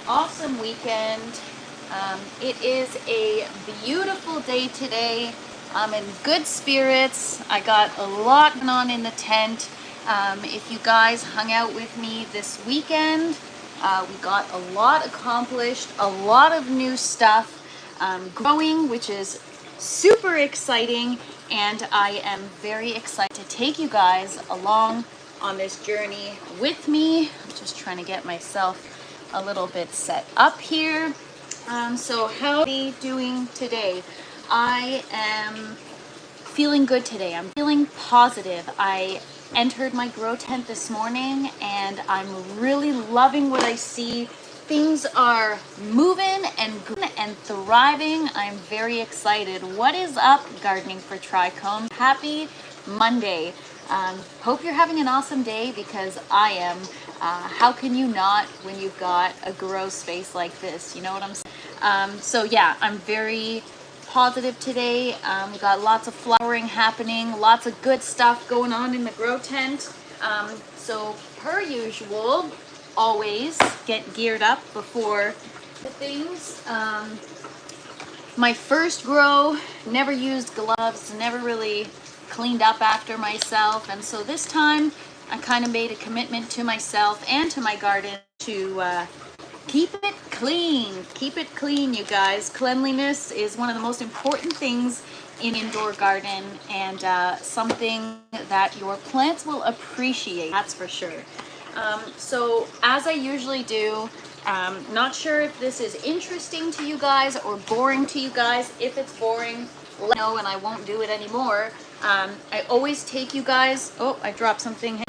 awesome weekend. It is a beautiful day today. I'm in good spirits. I got a lot going on in the tent. If you guys hung out with me this weekend, we got a lot accomplished, a lot of new stuff growing, which is super exciting, and I am very excited to take you guys along on this journey with me. I'm just trying to get myself a little bit set up here. So how are we doing today? I am feeling good today. I'm feeling positive. I entered my grow tent this morning and I'm really loving what I see. Things are moving and thriving. I'm very excited. What is up, Gardening for Trichomes? Happy Monday. Hope you're having an awesome day, because I am. How can you not when you've got a grow space like this? You know what I'm saying? So yeah, I'm very positive today. We got lots of flowering happening, lots of good stuff going on in the grow tent. So per usual, always get geared up before the things. My first grow, never used gloves, never really cleaned up after myself, and so this time I kind of made a commitment to myself and to my garden to keep it clean, you guys. Cleanliness is one of the most important things in indoor garden, and something that your plants will appreciate, that's for sure. So as I usually do, not sure if this is interesting to you guys or boring to you guys. If it's boring, let me know and I won't do it anymore. I always take you guys, oh, I dropped something.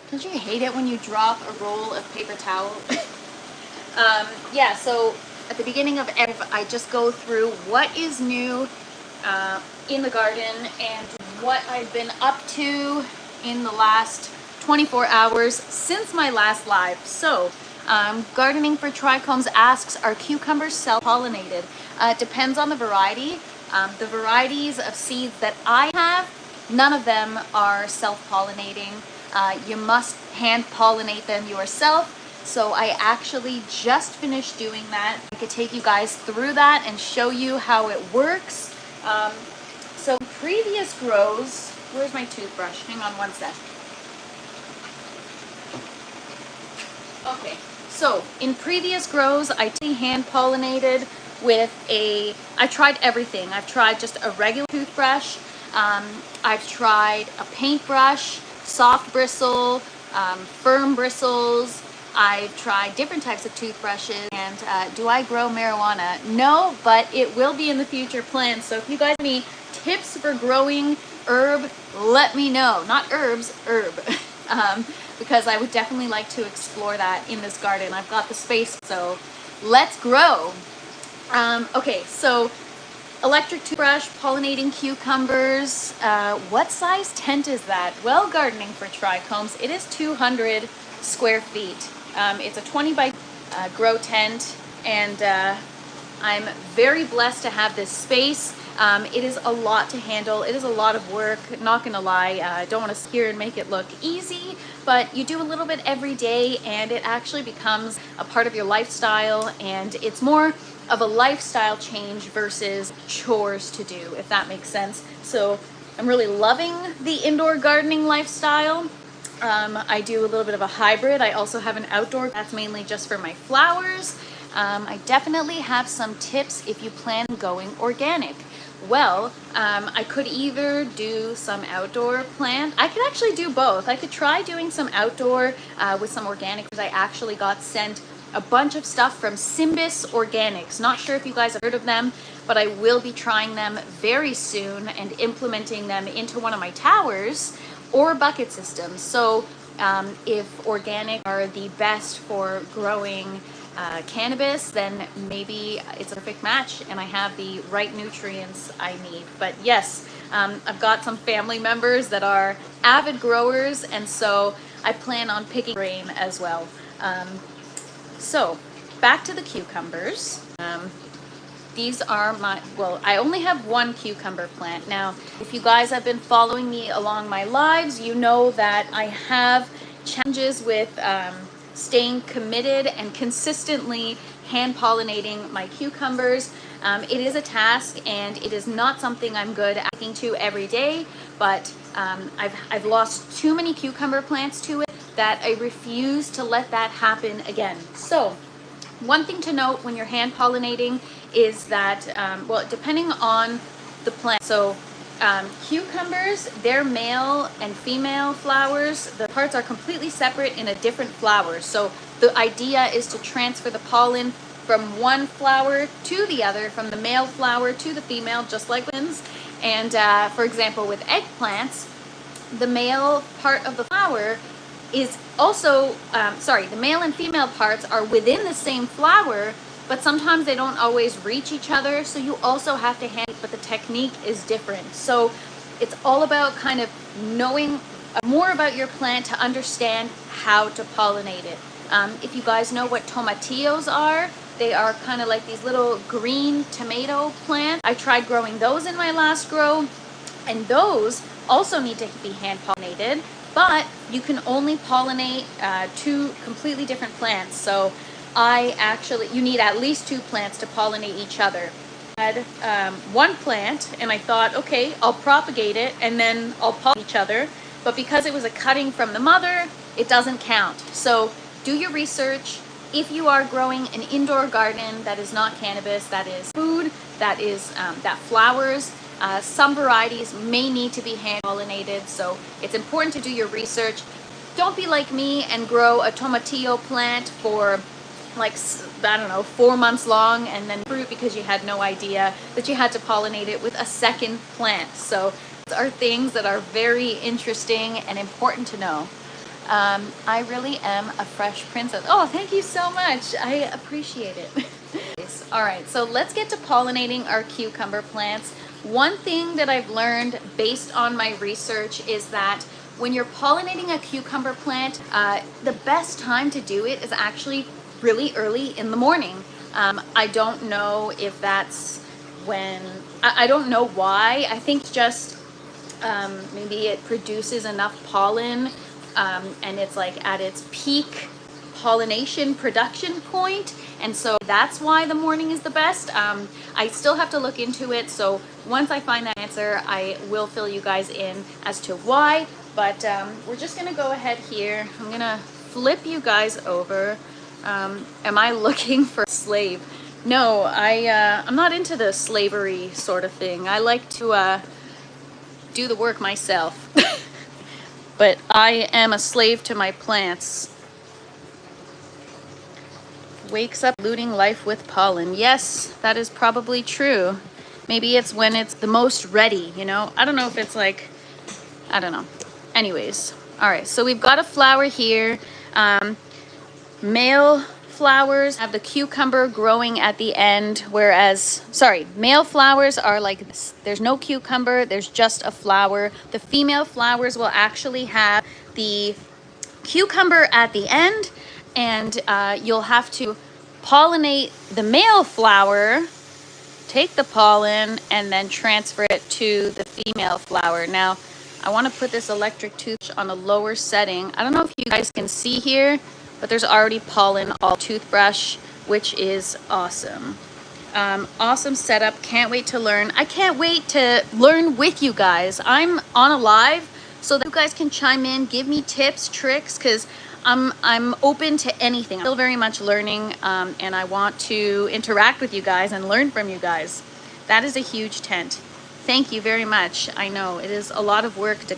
Don't you hate it when you drop a roll of paper towel? Yeah, so at the beginning of every, I just go through what is new in the garden and what I've been up to in the last 24 hours since my last live. So, Gardening for Trichomes asks, are cucumbers self-pollinated? It depends on the variety. The varieties of seeds that I have, none of them are self-pollinating. You must hand pollinate them yourself. So I actually just finished doing that. I could take you guys through that and show you how it works. So previous grows, where's my toothbrush? Hang on one sec. Okay, so in previous grows, I hand pollinated with I tried everything. I've tried just a regular toothbrush. I've tried a paintbrush, soft bristle, firm bristles. I've tried different types of toothbrushes. And do I grow marijuana? No, but it will be in the future plans. So if you guys have any tips for growing herb, let me know. Not herbs, herb. Because I would definitely like to explore that in this garden. I've got the space, so let's grow. Okay, so electric toothbrush, pollinating cucumbers. What size tent is that? Well, Gardening for Trichomes, it is 200 square feet. It's a 20 by grow tent, and I'm very blessed to have this space. It is a lot to handle. It is a lot of work, not gonna lie. I don't want to sit here and make it look easy, but you do a little bit every day and it actually becomes a part of your lifestyle, and it's more of a lifestyle change versus chores to do, if that makes sense. So I'm really loving the indoor gardening lifestyle. I do a little bit of a hybrid. I also have an outdoor that's mainly just for my flowers. I definitely have some tips if you plan going organic. Well, I could either do some outdoor plant. I could actually do both. I could try doing some outdoor with some organic, because I actually got sent a bunch of stuff from Simbis Organics. Not sure if you guys have heard of them, but I will be trying them very soon and implementing them into one of my towers or bucket systems. So if organic are the best for growing cannabis, then maybe it's a perfect match and I have the right nutrients I need. But yes, I've got some family members that are avid growers, and so I plan on picking brain as well. So back to the cucumbers. These are my, well, I only have one cucumber plant. Now, if you guys have been following me along my lives, you know that I have challenges with staying committed and consistently hand pollinating my cucumbers. It is a task, and it is not something I'm good at sticking to every day, but I've lost too many cucumber plants to it that I refuse to let that happen again. So one thing to note when you're hand pollinating is that, well, depending on the plant. So cucumbers, their male and female flowers, the parts are completely separate in a different flower. So the idea is to transfer the pollen from one flower to the other, from the male flower to the female, just like twins. And for example, with eggplants, the male part of the flower is also, the male and female parts are within the same flower, but sometimes they don't always reach each other. So you also have to hand, but the technique is different. So it's all about kind of knowing more about your plant to understand how to pollinate it. If you guys know what tomatillos are, they are kind of like these little green tomato plants. I tried growing those in my last grow, and those also need to be hand pollinated, but you can only pollinate two completely different plants. So you need at least two plants to pollinate each other. I had one plant, and I thought, okay, I'll propagate it and then I'll pollinate each other. But because it was a cutting from the mother, it doesn't count. So do your research. If you are growing an indoor garden that is not cannabis, that is food, that is that flowers, some varieties may need to be hand pollinated. So it's important to do your research. Don't be like me and grow a tomatillo plant for like, I don't know, 4 months long and then fruit because you had no idea that you had to pollinate it with a second plant. So these are things that are very interesting and important to know. I really am a fresh princess. Oh, thank you so much. I appreciate it. All right, so let's get to pollinating our cucumber plants. One thing that I've learned based on my research is that when you're pollinating a cucumber plant, the best time to do it is actually really early in the morning. I don't know if that's when, I don't know why. I think just maybe it produces enough pollen and it's like at its peak pollination production point, and so that's why the morning is the best. I still have to look into it, so once I find that answer, I will fill you guys in as to why. But we're just gonna go ahead here. I'm gonna flip you guys over. Am I looking for a slave? No, I'm not into the slavery sort of thing. I like to do the work myself. But I am a slave to my plants. Wakes up looting life with pollen. Yes, that is probably true. Maybe it's when it's the most ready, you know? I don't know if it's like, I don't know. Anyways, all right, so we've got a flower here. Male flowers have the cucumber growing at the end, whereas, male flowers are like this. There's no cucumber, there's just a flower. The female flowers will actually have the cucumber at the end, and you'll have to pollinate the male flower, take the pollen, and then transfer it to the female flower. Now, I want to put this electric toothbrush on a lower setting. I don't know if you guys can see here, but there's already pollen all toothbrush, which is awesome. Awesome setup. Can't wait to learn. I can't wait to learn with you guys. I'm on a live so that you guys can chime in, give me tips, tricks, because I'm open to anything. I'm still very much learning, and I want to interact with you guys and learn from you guys. That is a huge tent. Thank you very much. I know it is a lot of work to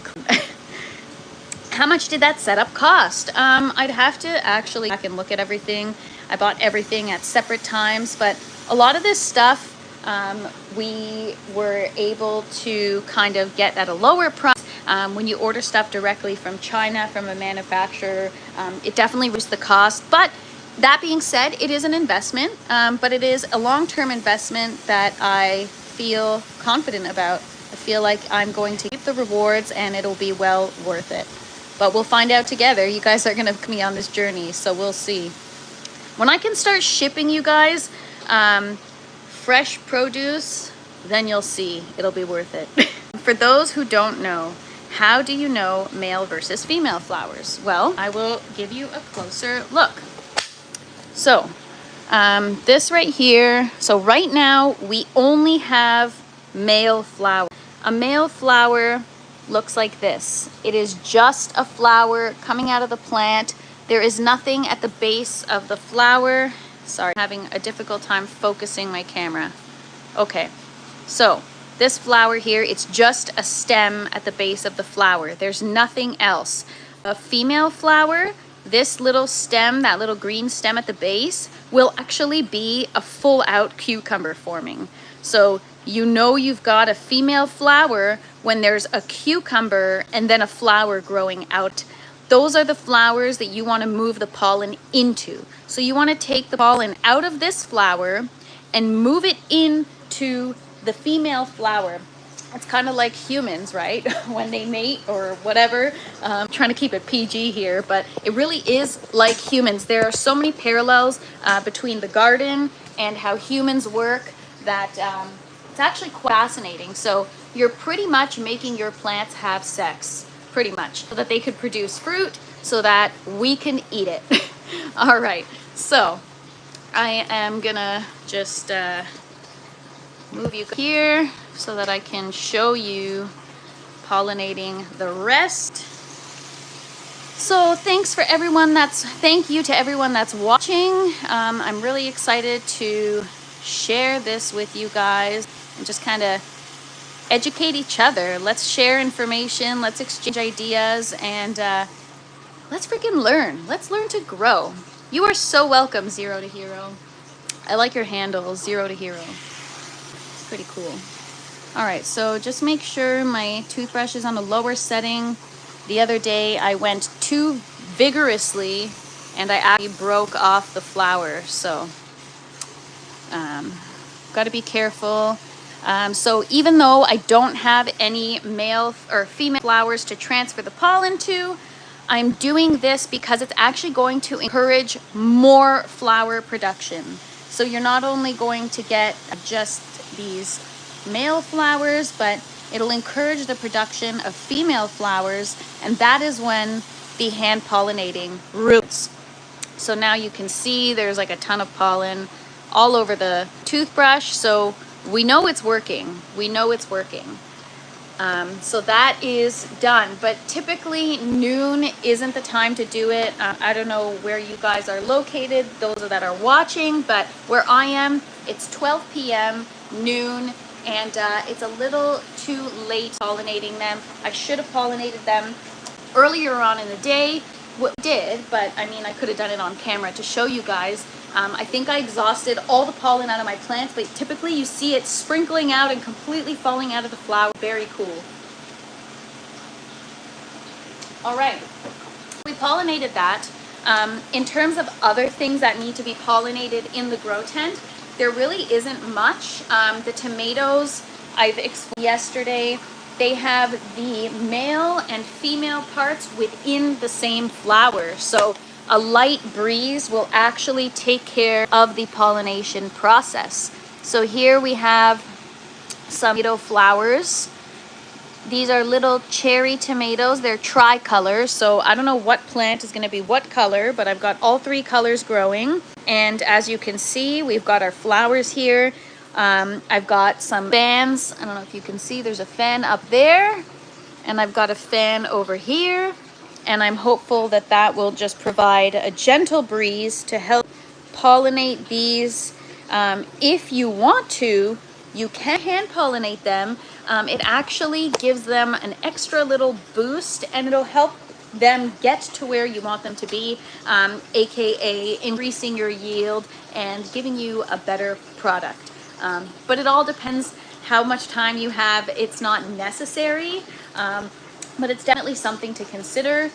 How much did that setup cost? I'd have to actually back and look at everything. I bought everything at separate times, but a lot of this stuff we were able to kind of get at a lower price. When you order stuff directly from China, from a manufacturer, it definitely reduces the cost. But that being said, it is an investment, but it is a long-term investment that I feel confident about. I feel like I'm going to keep the rewards and it'll be well worth it. But we'll find out together. You guys are going to put me on this journey, so we'll see. When I can start shipping you guys fresh produce, then you'll see. It'll be worth it. For those who don't know, How do you know male versus female flowers? Well, I will give you a closer look. So this right here, so right now we only have male flower. A male flower looks like this. It is just a flower coming out of the plant. There is nothing at the base of the flower. Sorry, I'm having a difficult time focusing my camera. Okay, so this flower here, it's just a stem at the base of the flower. There's nothing else. A female flower, this little stem, that little green stem at the base, will actually be a full out cucumber forming. So you know you've got a female flower when there's a cucumber and then a flower growing out. Those are the flowers that you want to move the pollen into. So you want to take the pollen out of this flower and move it into the female flower. It's kind of like humans, right? When they mate or whatever. Trying to keep it PG here, but it really is like humans. There are so many parallels between the garden and how humans work that it's actually quite fascinating. So you're pretty much making your plants have sex, pretty much, so that they could produce fruit so that we can eat it. All right, so I am gonna just move you here so that I can show you pollinating the rest. So thank you to everyone that's watching. I'm really excited to share this with you guys and just kind of educate each other. Let's share information, let's exchange ideas, and let's freaking learn. Let's learn to grow. You are so welcome, Zero to Hero. I like your handle, Zero to Hero. It's pretty cool. All right, so just make sure my toothbrush is on a lower setting. The other day I went too vigorously and I actually broke off the flower, so got to be careful. So even though I don't have any male or female flowers to transfer the pollen to, I'm doing this because it's actually going to encourage more flower production. So you're not only going to get just these male flowers, but it'll encourage the production of female flowers, and that is when the hand pollinating roots. So now you can see there's like a ton of pollen all over the toothbrush, so we know it's working. We know it's working. So that is done, but typically noon isn't the time to do it. I don't know where you guys are located, those that are watching, but where I am, it's 12 p.m., noon, and it's a little too late pollinating them. I should have pollinated them earlier on in the day. What I did, but I mean, I could have done it on camera to show you guys. I think I exhausted all the pollen out of my plants, but typically you see it sprinkling out and completely falling out of the flower. Very cool. All right, we pollinated that. In terms of other things that need to be pollinated in the grow tent, there really isn't much. The tomatoes I've explained yesterday, they have the male and female parts within the same flower. So a light breeze will actually take care of the pollination process. So here we have some tomato flowers. These are little cherry tomatoes. They're tricolor. So I don't know what plant is going to be what color, but I've got all three colors growing. And as you can see, we've got our flowers here. I've got some fans. I don't know if you can see, there's a fan up there, and I've got a fan over here, and I'm hopeful that that will just provide a gentle breeze to help pollinate these. If you want to, you can hand pollinate them. It actually gives them an extra little boost, and it'll help them get to where you want them to be, aka increasing your yield and giving you a better product. But it all depends how much time you have. It's not necessary, but it's definitely something to consider.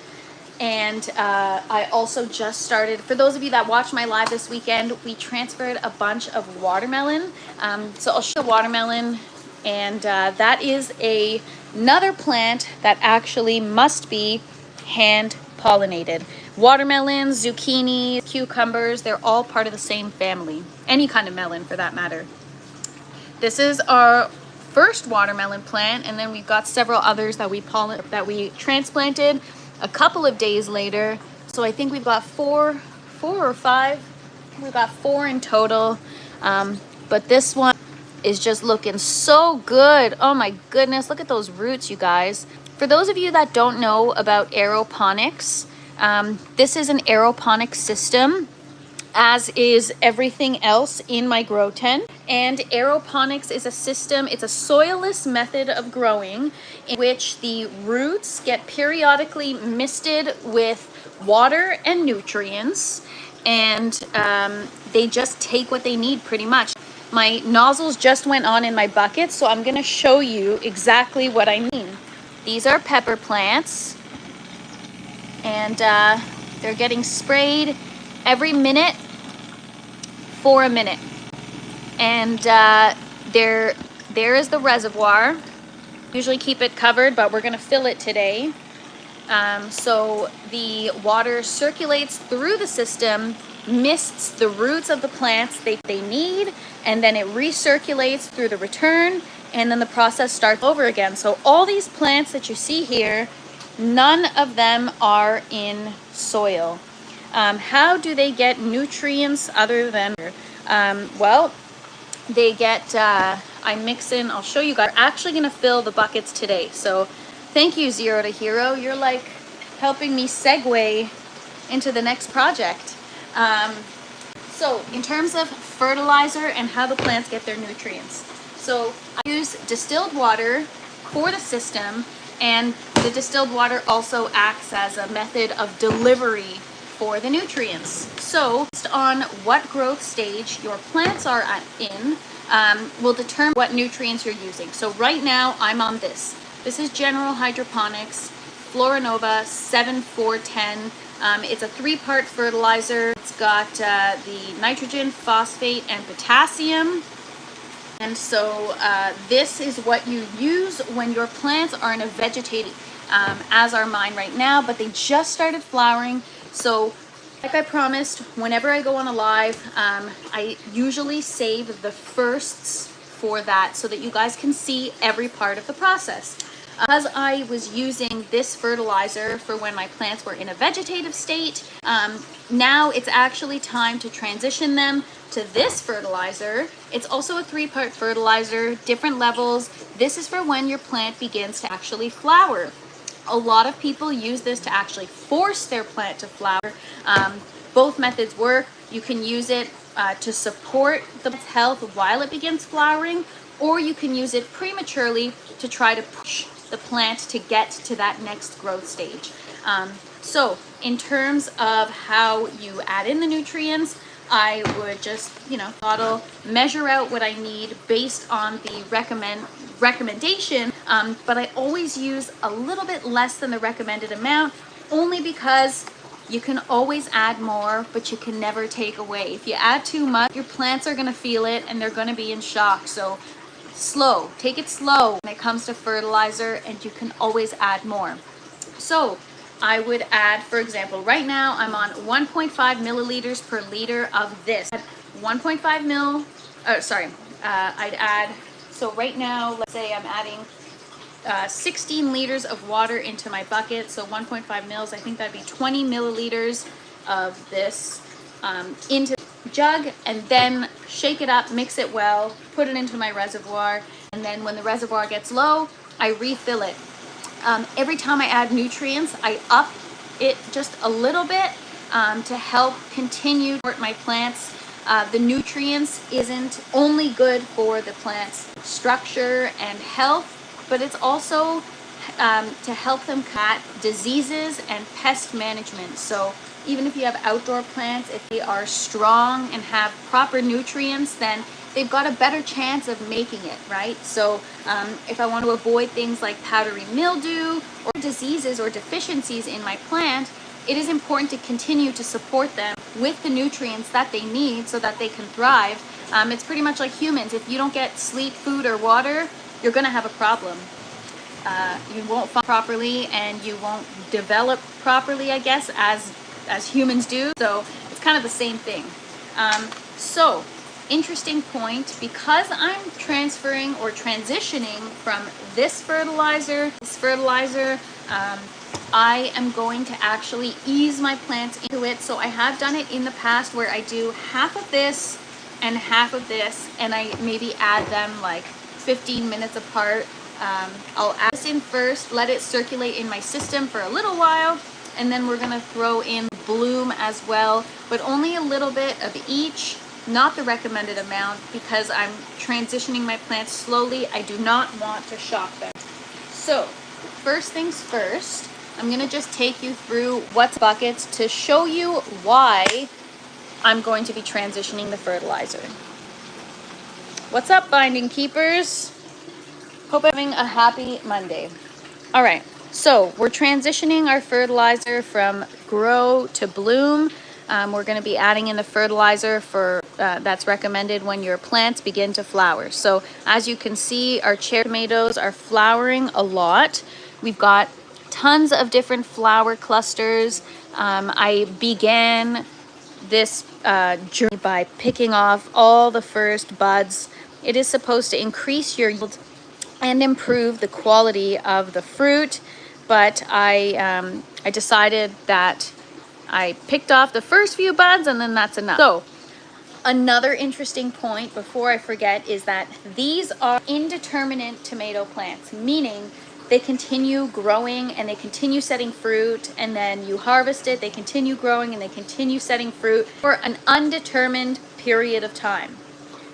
And I also just started, for those of you that watched my live this weekend, we transferred a bunch of watermelon. So I'll show the watermelon, and that is another plant that actually must be hand pollinated. Watermelon, zucchini, cucumbers, they're all part of the same family. Any kind of melon for that matter. This is our first watermelon plant, and then we've got several others that we transplanted a couple of days later. So I think we've got four or five. We've got 4 in total. But this one is just looking so good. Oh my goodness, look at those roots, you guys. For those of you that don't know about aeroponics, this is an aeroponics system, as is everything else in my grow tent. And aeroponics is a system, it's a soilless method of growing in which the roots get periodically misted with water and nutrients, and they just take what they need pretty much. My nozzles just went on in my bucket, so I'm gonna show you exactly what I mean. These are pepper plants, and they're getting sprayed every minute for a minute. And there is the reservoir. Usually keep it covered, but we're gonna fill it today. So the water circulates through the system, mists the roots of the plants they need, and then it recirculates through the return, and then the process starts over again. So all these plants that you see here, none of them are in soil. How do they get nutrients other than, well, they get, I mix in, I'll show you guys. We're actually gonna fill the buckets today. So thank you, Zero to Hero. You're like helping me segue into the next project. So in terms of fertilizer and how the plants get their nutrients. So I use distilled water for the system, and the distilled water also acts as a method of delivery for the nutrients. So based on what growth stage your plants are in, will determine what nutrients you're using. So right now I'm on this. This is General Hydroponics Florinova 7410. It's a 3-part fertilizer. It's got the nitrogen, phosphate, and potassium. And so this is what you use when your plants are in a vegetative, as are mine right now, but they just started flowering. So like I promised, whenever I go on a live, I usually save the firsts for that so that you guys can see every part of the process. Because I was using this fertilizer for when my plants were in a vegetative state, now it's actually time to transition them to this fertilizer. It's also a 3-part fertilizer, different levels. This is for when your plant begins to actually flower. A lot of people use this to actually force their plant to flower. Both methods work. You can use it to support the plant's health while it begins flowering, or you can use it prematurely to try to push the plant to get to that next growth stage. So in terms of how you add in the nutrients, I would just, bottle, measure out what I need based on the recommendation, but I always use a little bit less than the recommended amount, only because you can always add more, but you can never take away. If you add too much, your plants are gonna feel it and they're gonna be in shock. So take it slow when it comes to fertilizer, and you can always add more. So I would add, for example, right now I'm on 1.5 milliliters per liter of this. 1.5 mil, I'd add, so right now, let's say I'm adding 16 liters of water into my bucket, so 1.5 mils, I think that'd be 20 milliliters of this into the jug, and then shake it up, mix it well, put it into my reservoir, and then when the reservoir gets low, I refill it. Every time I add nutrients, I up it just a little bit to help continue to support my plants. The nutrients isn't only good for the plant's structure and health, but it's also to help them combat diseases and pest management. So even if you have outdoor plants, if they are strong and have proper nutrients, then they've got a better chance of making it, right? So if I want to avoid things like powdery mildew or diseases or deficiencies in my plant, it is important to continue to support them with the nutrients that they need so that they can thrive. It's pretty much like humans. If you don't get sleep, food, or water, you're going to have a problem. You won't function properly, and you won't develop properly, I guess, as humans do. So it's kind of the same thing. So interesting point, because I'm transferring or transitioning from this fertilizer, I am going to actually ease my plants into it. So I have done it in the past where I do half of this and half of this, and I maybe add them like 15 minutes apart. I'll add this in first, let it circulate in my system for a little while, and then we're gonna throw in bloom as well, but only a little bit of each, not the recommended amount, because I'm transitioning my plants slowly. I do not want to shock them. So first things first, I'm gonna just take you through what's buckets to show you why I'm going to be transitioning the fertilizer. What's up, Binding Keepers? Hope I'm having a happy Monday. All right, so we're transitioning our fertilizer from grow to bloom. We're going to be adding in the fertilizer for that's recommended when your plants begin to flower. So as you can see, our cherry tomatoes are flowering a lot. We've got tons of different flower clusters. I began this journey by picking off all the first buds. It is supposed to increase your yield and improve the quality of the fruit, but I decided that I picked off the first few buds and then that's enough. So another interesting point before I forget is that these are indeterminate tomato plants, meaning they continue growing and they continue setting fruit, and then you harvest it, they continue growing and they continue setting fruit for an undetermined period of time.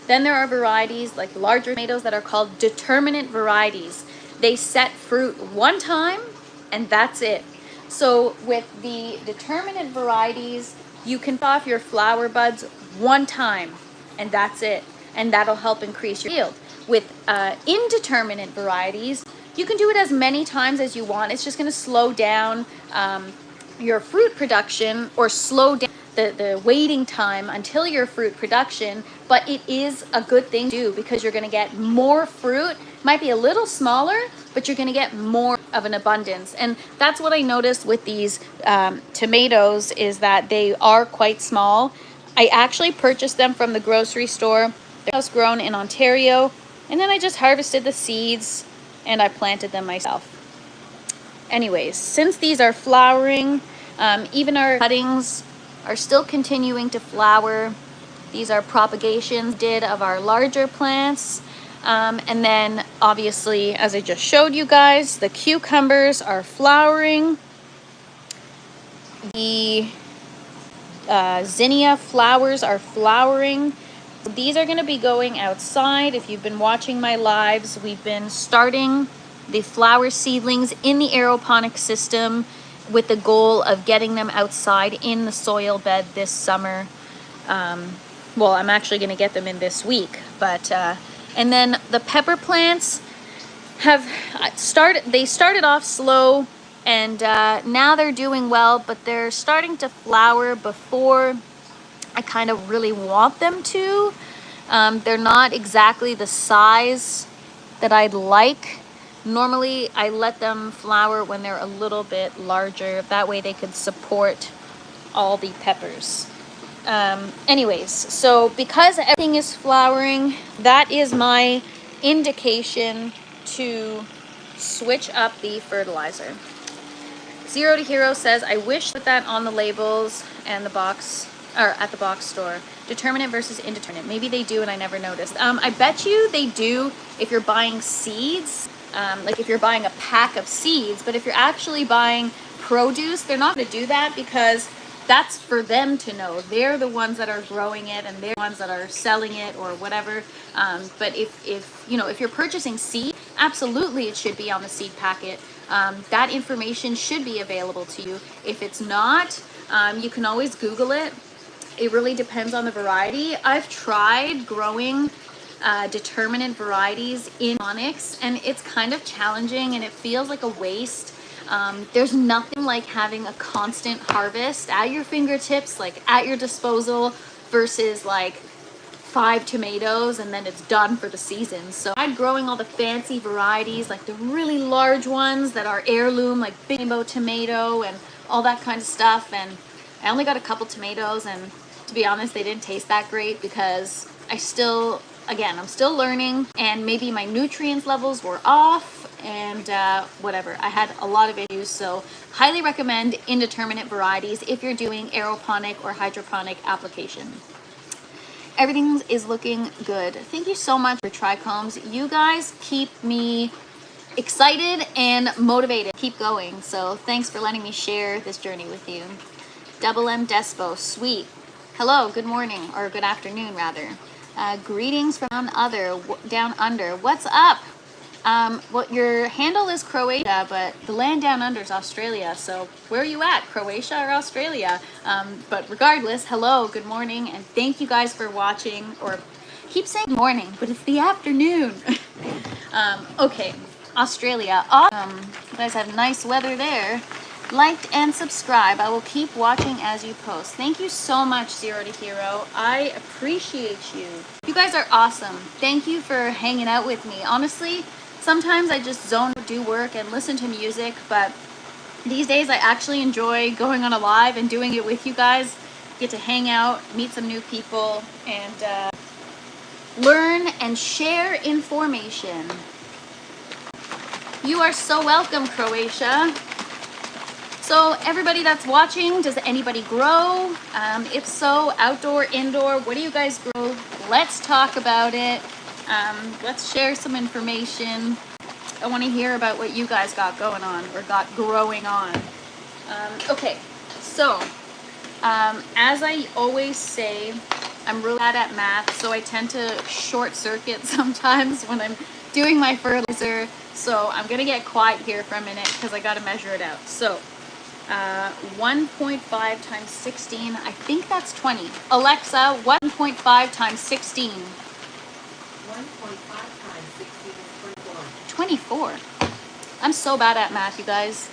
Then there are varieties like larger tomatoes that are called determinate varieties. They set fruit one time and that's it. So with the determinate varieties, you can pop off your flower buds one time and that's it. And that'll help increase your yield. With indeterminate varieties, you can do it as many times as you want. It's just going to slow down your fruit production, or slow down the waiting time until your fruit production, but it is a good thing to do because you're going to get more fruit. Might be a little smaller, but you're going to get more of an abundance. And that's what I noticed with these tomatoes, is that they are quite small. I actually purchased them from the grocery store. They're house grown in Ontario, and then I just harvested the seeds and I planted them myself. Anyways, since these are flowering, even our cuttings are still continuing to flower. These are propagations did of our larger plants. And then obviously, as I just showed you guys, the cucumbers are flowering. The zinnia flowers are flowering. These are going to be going outside. If you've been watching my lives, we've been starting the flower seedlings in the aeroponics system with the goal of getting them outside in the soil bed this summer. Well, I'm actually going to get them in this week, but and then the pepper plants have started off slow, and now they're doing well, but they're starting to flower before I kind of really want them to. They're not exactly the size that I'd like. Normally, I let them flower when they're a little bit larger. That way they could support all the peppers. Anyways, so because everything is flowering, that is my indication to switch up the fertilizer. Zero to Hero says, I wish put that on the labels and the box, or at the box store. Determinate versus indeterminate. Maybe they do and I never noticed. I bet you they do if you're buying seeds. Like if you're buying a pack of seeds, but if you're actually buying produce, they're not going to do that because that's for them to know. They're the ones that are growing it and they're the ones that are selling it or whatever. But if you're purchasing seed, absolutely it should be on the seed packet. That information should be available to you. If it's not, you can always Google it. It really depends on the variety. I've tried growing determinate varieties in aeroponics, and it's kind of challenging and it feels like a waste. There's nothing like having a constant harvest at your fingertips, like at your disposal, versus like 5 tomatoes and then it's done for the season. So I'm growing all the fancy varieties, like the really large ones that are heirloom, like big rainbow tomato and all that kind of stuff. And I only got a couple tomatoes, and to be honest, they didn't taste that great because again, I'm still learning, and maybe my nutrients levels were off, and whatever. I had a lot of issues, so highly recommend indeterminate varieties if you're doing aeroponic or hydroponic application. Everything is looking good. Thank you so much for trichomes. You guys keep me excited and motivated. Keep going. So thanks for letting me share this journey with you. Double M Despo, sweet. Hello, good morning, or good afternoon rather. Greetings from down under. What's up? Well, your handle is Croatia, but the land down under is Australia. So where are you at, Croatia or Australia? But regardless, hello, good morning, and thank you guys for watching, or keep saying morning, but it's the afternoon. Okay, Australia, awesome. You guys have nice weather there. Liked and subscribe. I will keep watching as you post. Thank you so much, Zero to Hero. I appreciate you. You guys are awesome. Thank you for hanging out with me. Honestly, sometimes I just zone, do work, and listen to music, but these days I actually enjoy going on a live and doing it with you guys. Get to hang out, meet some new people, and learn and share information. You are so welcome, Croatia. So everybody that's watching, does anybody grow? If so, outdoor, indoor, what do you guys grow? Let's talk about it. Let's share some information. I want to hear about what you guys got going on, or got growing on. Okay, so as I always say, I'm really bad at math, so I tend to short circuit sometimes when I'm doing my fertilizer. So I'm gonna get quiet here for a minute because I gotta measure it out. So 1.5 times 16, I think that's 20. Alexa, 1.5 times 16. 1.5 times 16 is 24. I'm so bad at math, you guys.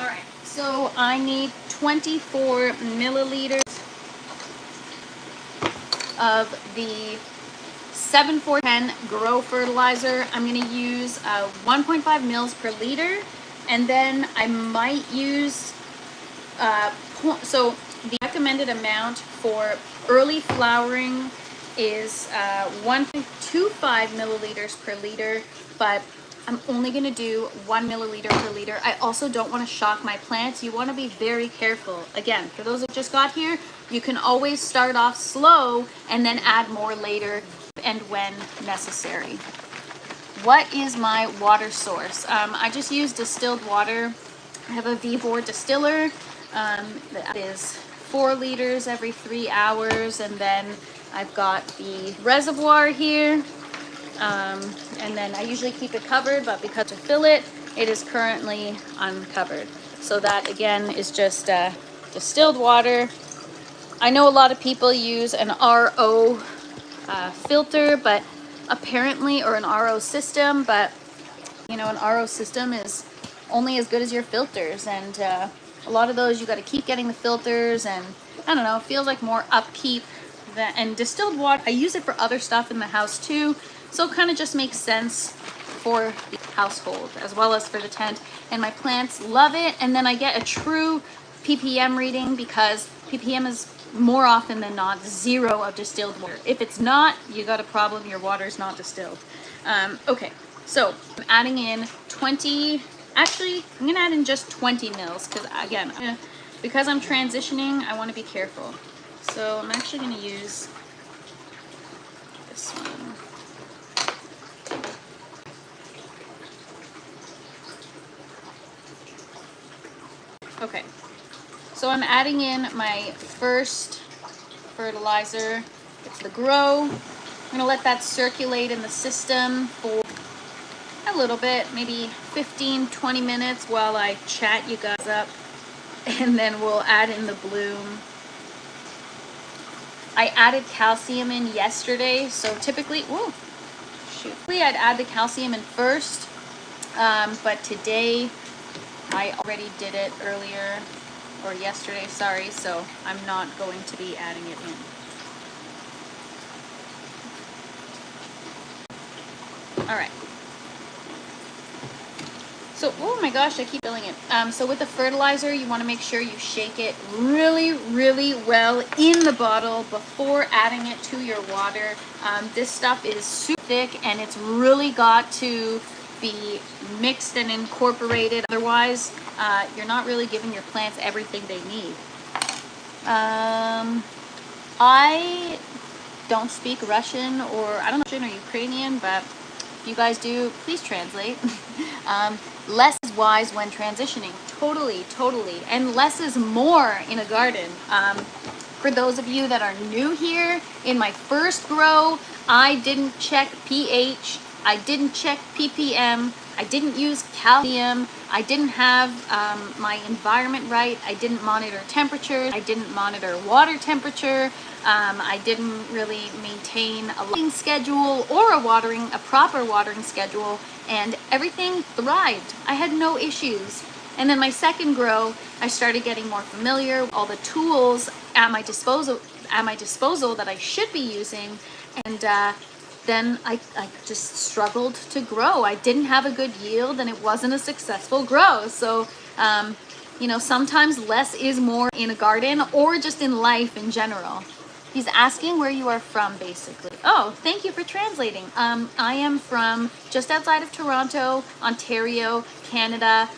All right, so I need 24 milliliters of the 7-4-10 Grow fertilizer. I'm gonna use 1.5 mils per liter, and then I might use, so the recommended amount for early flowering is 1.25 milliliters per liter, but I'm only gonna do 1 milliliter per liter. I also don't wanna shock my plants. You wanna be very careful. Again, for those that just got here, you can always start off slow and then add more later and when necessary. What is my water source? I just use distilled water. I have a V-Board distiller that is 4 liters every 3 hours, and then I've got the reservoir here, and then I usually keep it covered, but because to fill it, it is currently uncovered. So that again is just distilled water. I know a lot of people use an RO filter, but apparently, or an RO system, but you know, an RO system is only as good as your filters, and a lot of those you got to keep getting the filters, and I don't know, it feels like more upkeep. And distilled water, I use it for other stuff in the house too, so it kind of just makes sense for the household as well as for the tent, and my plants love it. And then I get a true ppm reading, because ppm is more often than not 0 of distilled water. If it's not, you got a problem, your water is not distilled. Okay, so I'm adding in 20, actually I'm gonna add in just 20 mils, because again, because I'm transitioning, I want to be careful. So I'm actually going to use this one. Okay, so I'm adding in my first fertilizer. It's the Grow. I'm going to let that circulate in the system for a little bit, maybe 15-20 minutes while I chat you guys up, and then we'll add in the bloom. I added calcium in yesterday, so typically, I'd add the calcium in first, but today I already did it earlier, or yesterday, sorry, so I'm not going to be adding it in. All right. So, oh my gosh, I keep filling it. So with the fertilizer, you want to make sure you shake it really, really well in the bottle before adding it to your water. This stuff is super thick and it's really got to be mixed and incorporated. Otherwise, you're not really giving your plants everything they need. I don't speak Russian, or I don't know Russian or Ukrainian, but if you guys do, please translate. Less is wise when transitioning. Totally. And less is more in a garden. For those of you that are new here, in my first grow, I didn't check pH, I didn't check ppm, I didn't use calcium, I didn't have my environment right, I didn't monitor temperature, I didn't monitor water temperature, I didn't really maintain a lighting schedule or a proper watering schedule, and everything thrived. I had no issues. And then my second grow, I started getting more familiar with all the tools at my disposal that I should be using, and then I just struggled to grow. I didn't have a good yield and it wasn't a successful grow. So, sometimes less is more in a garden or just in life in general. He's asking where you are from, basically. Oh, thank you for translating. I am from just outside of Toronto, Ontario, Canada.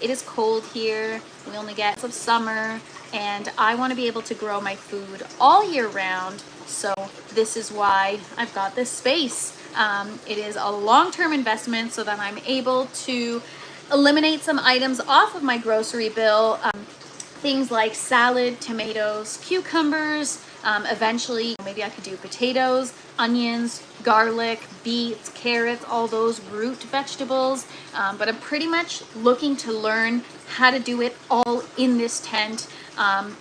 It is cold here. We only get some summer, and I want to be able to grow my food all year round. So this is why I've got this space. It is a long-term investment so that I'm able to eliminate some items off of my grocery bill. Things like salad, tomatoes, cucumbers. Eventually, maybe I could do potatoes, onions, garlic, beets, carrots, all those root vegetables. But I'm pretty much looking to learn how to do it all in this tent. I'm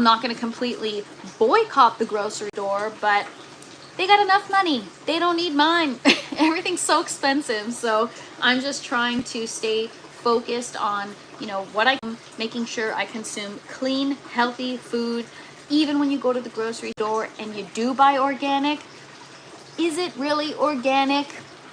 not going to completely boycott the grocery store, but they got enough money. They don't need mine. Everything's so expensive. So I'm just trying to stay focused on, what I'm making sure I consume clean, healthy food. Even when you go to the grocery store and you do buy organic, is it really organic?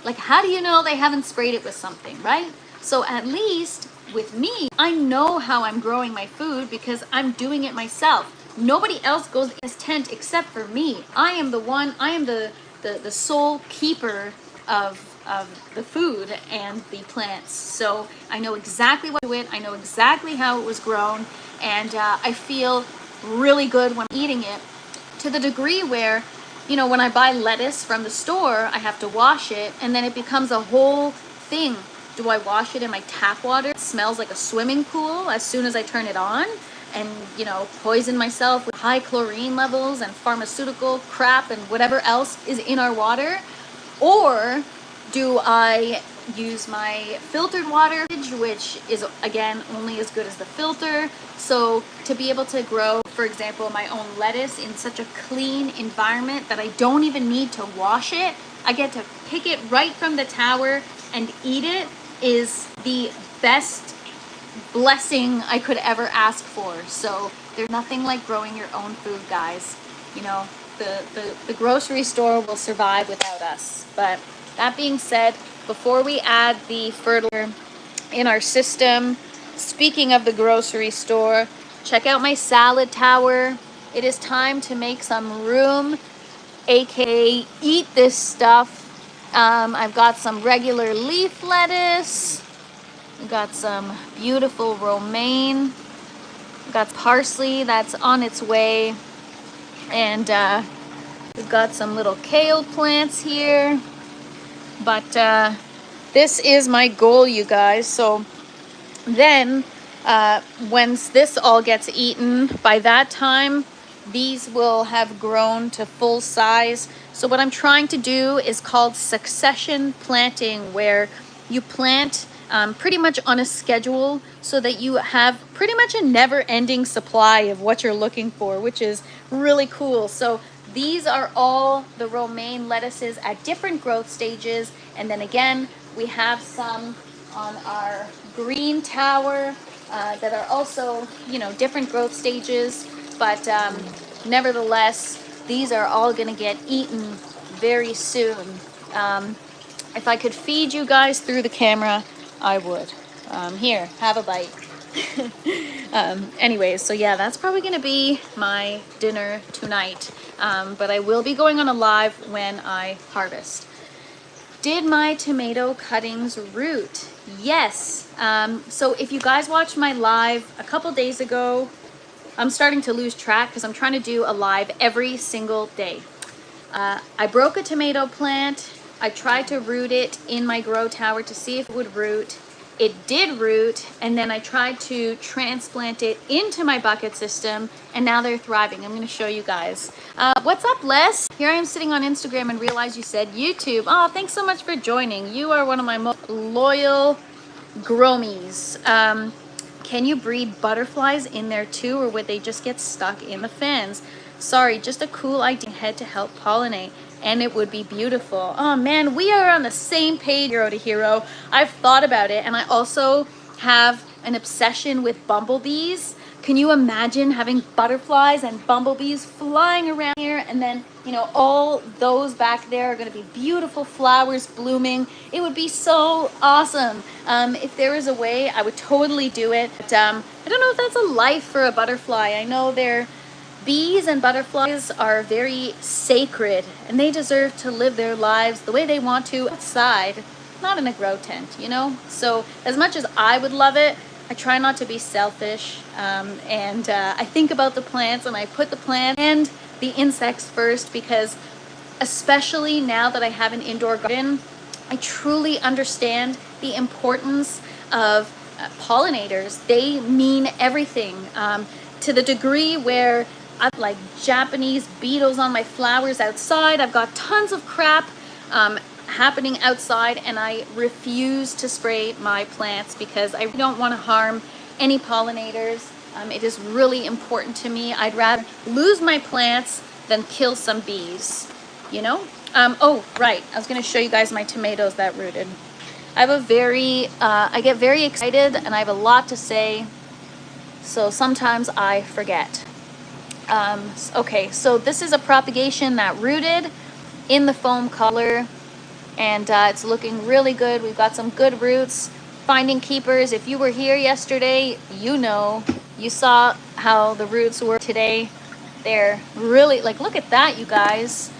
Like, how do you know they haven't sprayed it with something, right? So at least with me, I know how I'm growing my food because I'm doing it myself. Nobody else goes in this tent except for me. I am the sole keeper of the food and the plants. So I know exactly what to do it. I know exactly how it was grown, and I feel really good when eating it, to the degree where, when I buy lettuce from the store, I have to wash it, and then it becomes a whole thing. Do I wash it in my tap water? It smells like a swimming pool as soon as I turn it on, and poison myself with high chlorine levels and pharmaceutical crap and whatever else is in our water? Or do I use my filtered water, which is, again, only as good as the filter? So to be able to grow, for example, my own lettuce in such a clean environment that I don't even need to wash it, I get to pick it right from the tower and eat it, is the best blessing I could ever ask for. So there's nothing like growing your own food, guys. The grocery store will survive without us. But that being said, before we add the fertilizer in our system, speaking of the grocery store, check out my salad tower. It is time to make some room, aka eat this stuff. I've got some regular leaf lettuce. We've got some beautiful romaine. We've got parsley that's on its way. And we've got some little kale plants here. But this is my goal, you guys. So then once this all gets eaten, by that time, these will have grown to full size. So what I'm trying to do is called succession planting, where you plant pretty much on a schedule so that you have pretty much a never-ending supply of what you're looking for, which is really cool. So these are all the romaine lettuces at different growth stages. And then again, we have some on our green tower that are also, different growth stages. But nevertheless, these are all going to get eaten very soon. If I could feed you guys through the camera, I would. Here, have a bite. Anyways, so yeah, that's probably gonna be my dinner tonight. But I will be going on a live when I harvest. Did my tomato cuttings root? Yes. So if you guys watched my live a couple days ago, I'm starting to lose track because I'm trying to do a live every single day. I broke a tomato plant. I tried to root it in my grow tower to see if it would root. It did root, and then I tried to transplant it into my bucket system, and now they're thriving. I'm going to show you guys. What's up, Les? Here I am sitting on Instagram and realized you said YouTube. Oh, thanks so much for joining. You are one of my most loyal gromies. Can you breed butterflies in there too, or would they just get stuck in the fans? Sorry, just a cool idea head to help pollinate, and it would be beautiful. Oh man, we are on the same page, hero to hero. I've thought about it, and I also have an obsession with bumblebees. Can you imagine having butterflies and bumblebees flying around here, and then, you know, all those back there are going to be beautiful flowers blooming. It would be so awesome. If there was a way, I would totally do it. But, I don't know if that's a life for a butterfly. I know bees and butterflies are very sacred, and they deserve to live their lives the way they want to outside, not in a grow tent, you know? So as much as I would love it, I try not to be selfish, and I think about the plants, and I put the plant and the insects first, because especially now that I have an indoor garden, I truly understand the importance of pollinators. They mean everything, to the degree where I've like Japanese beetles on my flowers outside. I've got tons of crap happening outside, and I refuse to spray my plants because I don't want to harm any pollinators. It is really important to me. I'd rather lose my plants than kill some bees, you know? Oh, right. I was going to show you guys my tomatoes that rooted. I get very excited, and I have a lot to say, so sometimes I forget. Okay, so this is a propagation that rooted in the foam color, and it's looking really good. We've got some good roots. Finding keepers, if you were here yesterday, you saw how the roots were today. They're really, like, look at that, you guys.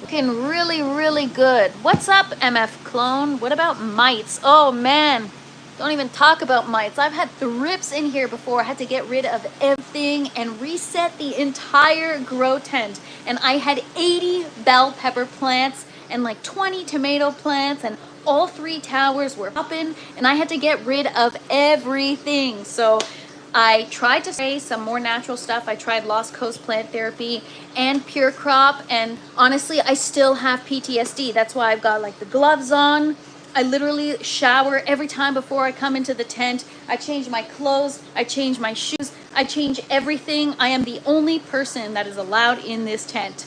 Looking really, really good. What's up, MF Clone? What about mites? Oh man, don't even talk about mites. I've had thrips in here before. I had to get rid of everything and reset the entire grow tent. And I had 80 bell pepper plants and like 20 tomato plants, and all 3 towers were popping, and I had to get rid of everything. So I tried to spray some more natural stuff. I tried Lost Coast Plant Therapy and Pure Crop, and honestly, I still have PTSD. That's why I've got like the gloves on. I literally shower every time before I come into the tent. I change my clothes, I change my shoes, I change everything. I am the only person that is allowed in this tent.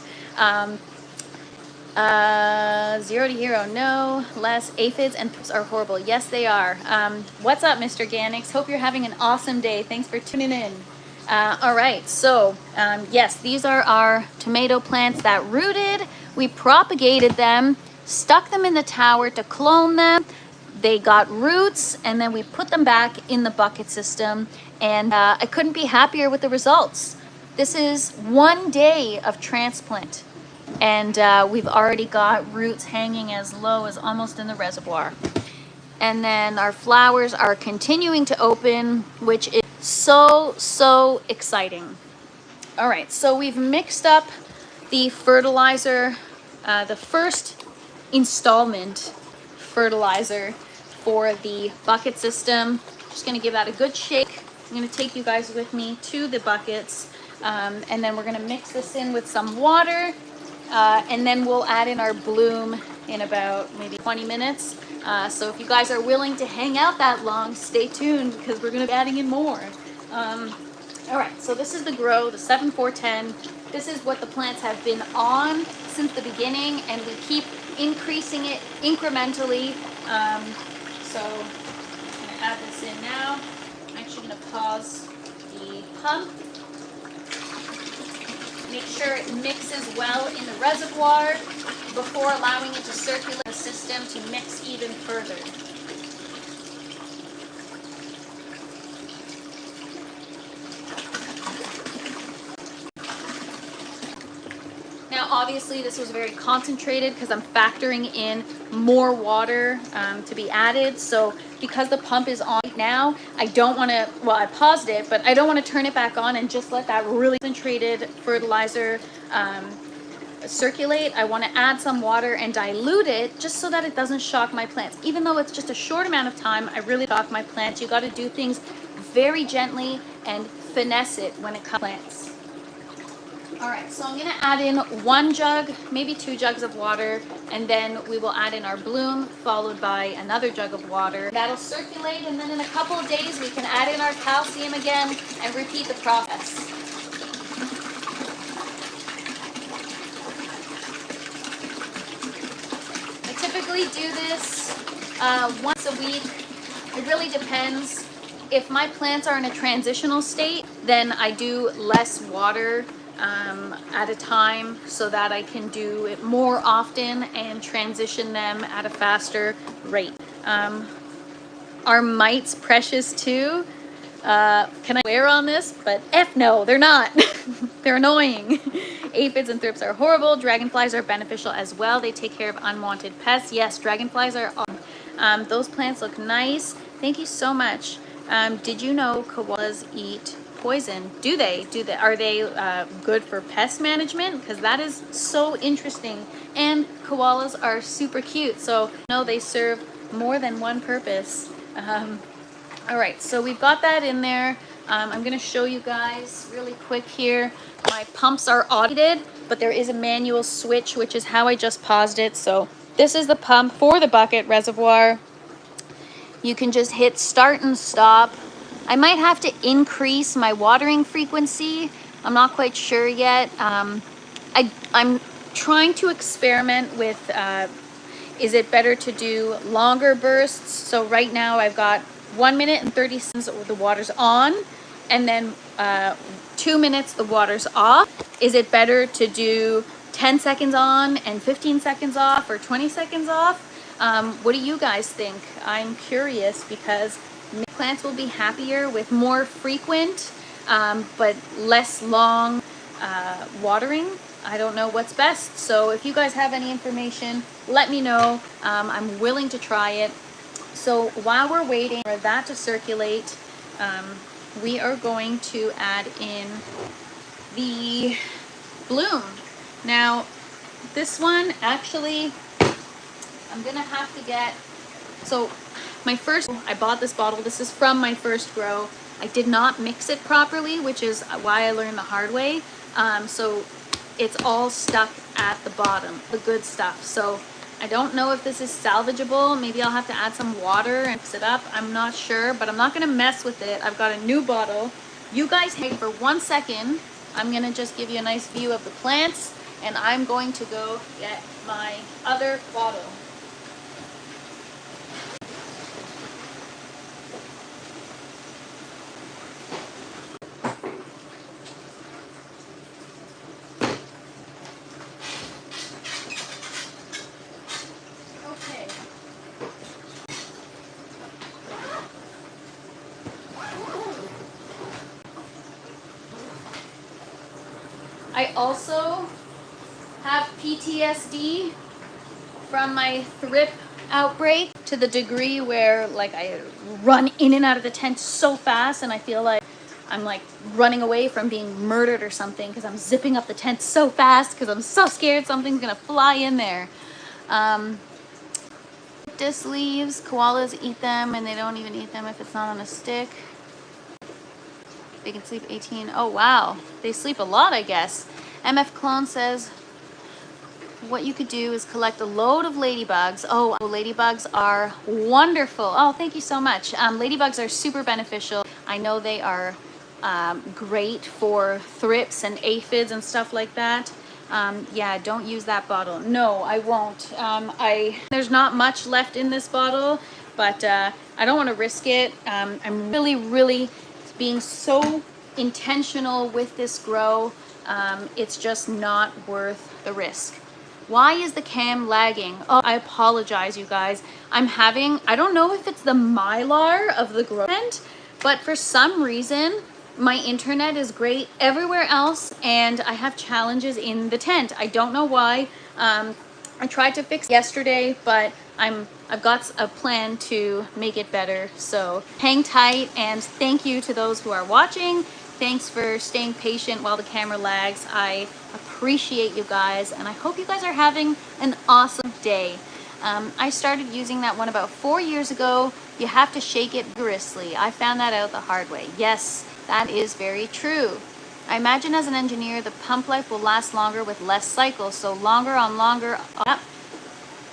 0 to hero, no. Less aphids and thrips are horrible. Yes, they are. What's up, Mr. Ganix? Hope you're having an awesome day. Thanks for tuning in. All right, so yes, these are our tomato plants that rooted. We propagated them, stuck them in the tower to clone them. They got roots, and then we put them back in the bucket system, and I couldn't be happier with the results. This is 1 day of transplant, and we've already got roots hanging as low as almost in the reservoir. And then our flowers are continuing to open, which is so exciting. All right, so we've mixed up the fertilizer, the first installment fertilizer for the bucket system. Just gonna give that a good shake. I'm gonna take you guys with me to the buckets, and then we're gonna mix this in with some water, and then we'll add in our bloom in about maybe 20 minutes. So if you guys are willing to hang out that long, stay tuned, because we're gonna be adding in more. All right, so this is the grow, the 7410. This is what the plants have been on since the beginning, and we keep increasing it incrementally. So I'm gonna add this in now. I'm actually gonna pause the pump. Make sure it mixes well in the reservoir before allowing it to circulate the system to mix even further. obviously this was very concentrated because I'm factoring in more water to be added. So because the pump is on right now, I don't want to, well, I paused it, but I don't want to turn it back on and just let that really concentrated fertilizer circulate. I want to add some water and dilute it just so that it doesn't shock my plants. Even though it's just a short amount of time, I really shock my plants. You got to do things very gently and finesse it when it comes to plants. All right, so I'm gonna add in 1 jug, maybe 2 jugs of water, and then we will add in our bloom, followed by another jug of water. That'll circulate, and then in a couple of days, we can add in our calcium again and repeat the process. I typically do this once a week. It really depends. If my plants are in a transitional state, then I do less water at a time so that I can do it more often and transition them at a faster rate. Are mites precious too? Can I swear on this? But F no, they're not. They're annoying. Aphids and thrips are horrible. Dragonflies are beneficial as well. They take care of unwanted pests. Yes, dragonflies are awesome. Those plants look nice. Thank you so much. Did you know koalas eat poison? Do they? Are they good for pest management? Because that is so interesting. And koalas are super cute, so no, they serve more than one purpose. All right, so we've got that in there. I'm going to show you guys really quick here. My pumps are automated, but there is a manual switch, which is how I just paused it. So this is the pump for the bucket reservoir. You can just hit start and stop. I might have to increase my watering frequency. I'm not quite sure yet. I'm trying to experiment with, is it better to do longer bursts? So right now I've got 1 minute and 30 seconds the water's on, and then 2 minutes the water's off. Is it better to do 10 seconds on and 15 seconds off, or 20 seconds off? What do you guys think? I'm curious because plants will be happier with more frequent but less long watering. I don't know what's best, so if you guys have any information, let me know. I'm willing to try it. So while we're waiting for that to circulate, we are going to add in the bloom. Now this one, actually, I'm gonna have to get, so I bought this bottle. This is from my first grow. I did not mix it properly, which is why I learned the hard way. So it's all stuck at the bottom, the good stuff. So I don't know if this is salvageable. Maybe I'll have to add some water and mix it up. I'm not sure, but I'm not gonna mess with it. I've got a new bottle. You guys hang for 1 second. I'm gonna just give you a nice view of the plants, and I'm going to go get my other bottle. I also have PTSD from my thrip outbreak, to the degree where like I run in and out of the tent so fast, and I feel like I'm like running away from being murdered or something because I'm zipping up the tent so fast because I'm so scared something's gonna fly in there. Cactus leaves, koalas eat them, and they don't even eat them if it's not on a stick. They can sleep 18. Oh, wow. They sleep a lot, I guess. MF Clone says, what you could do is collect a load of ladybugs. Oh, ladybugs are wonderful. Oh, thank you so much. Ladybugs are super beneficial. I know they are great for thrips and aphids and stuff like that. Yeah, don't use that bottle. No, I won't. There's not much left in this bottle, but I don't want to risk it. I'm really being so intentional with this grow. It's just not worth the risk. Why is the cam lagging? Oh, I apologize, you guys. I don't know if it's the mylar of the grow tent, but for some reason, my internet is great everywhere else, and I have challenges in the tent. I don't know why. I tried to fix yesterday, but I've got a plan to make it better. So hang tight, and thank you to those who are watching. Thanks for staying patient while the camera lags. I appreciate you guys, and I hope you guys are having an awesome day. I started using that one about 4 years ago. You have to shake it vigorously. I found that out the hard way. Yes, that is very true. I imagine as an engineer, the pump life will last longer with less cycles, so longer on longer.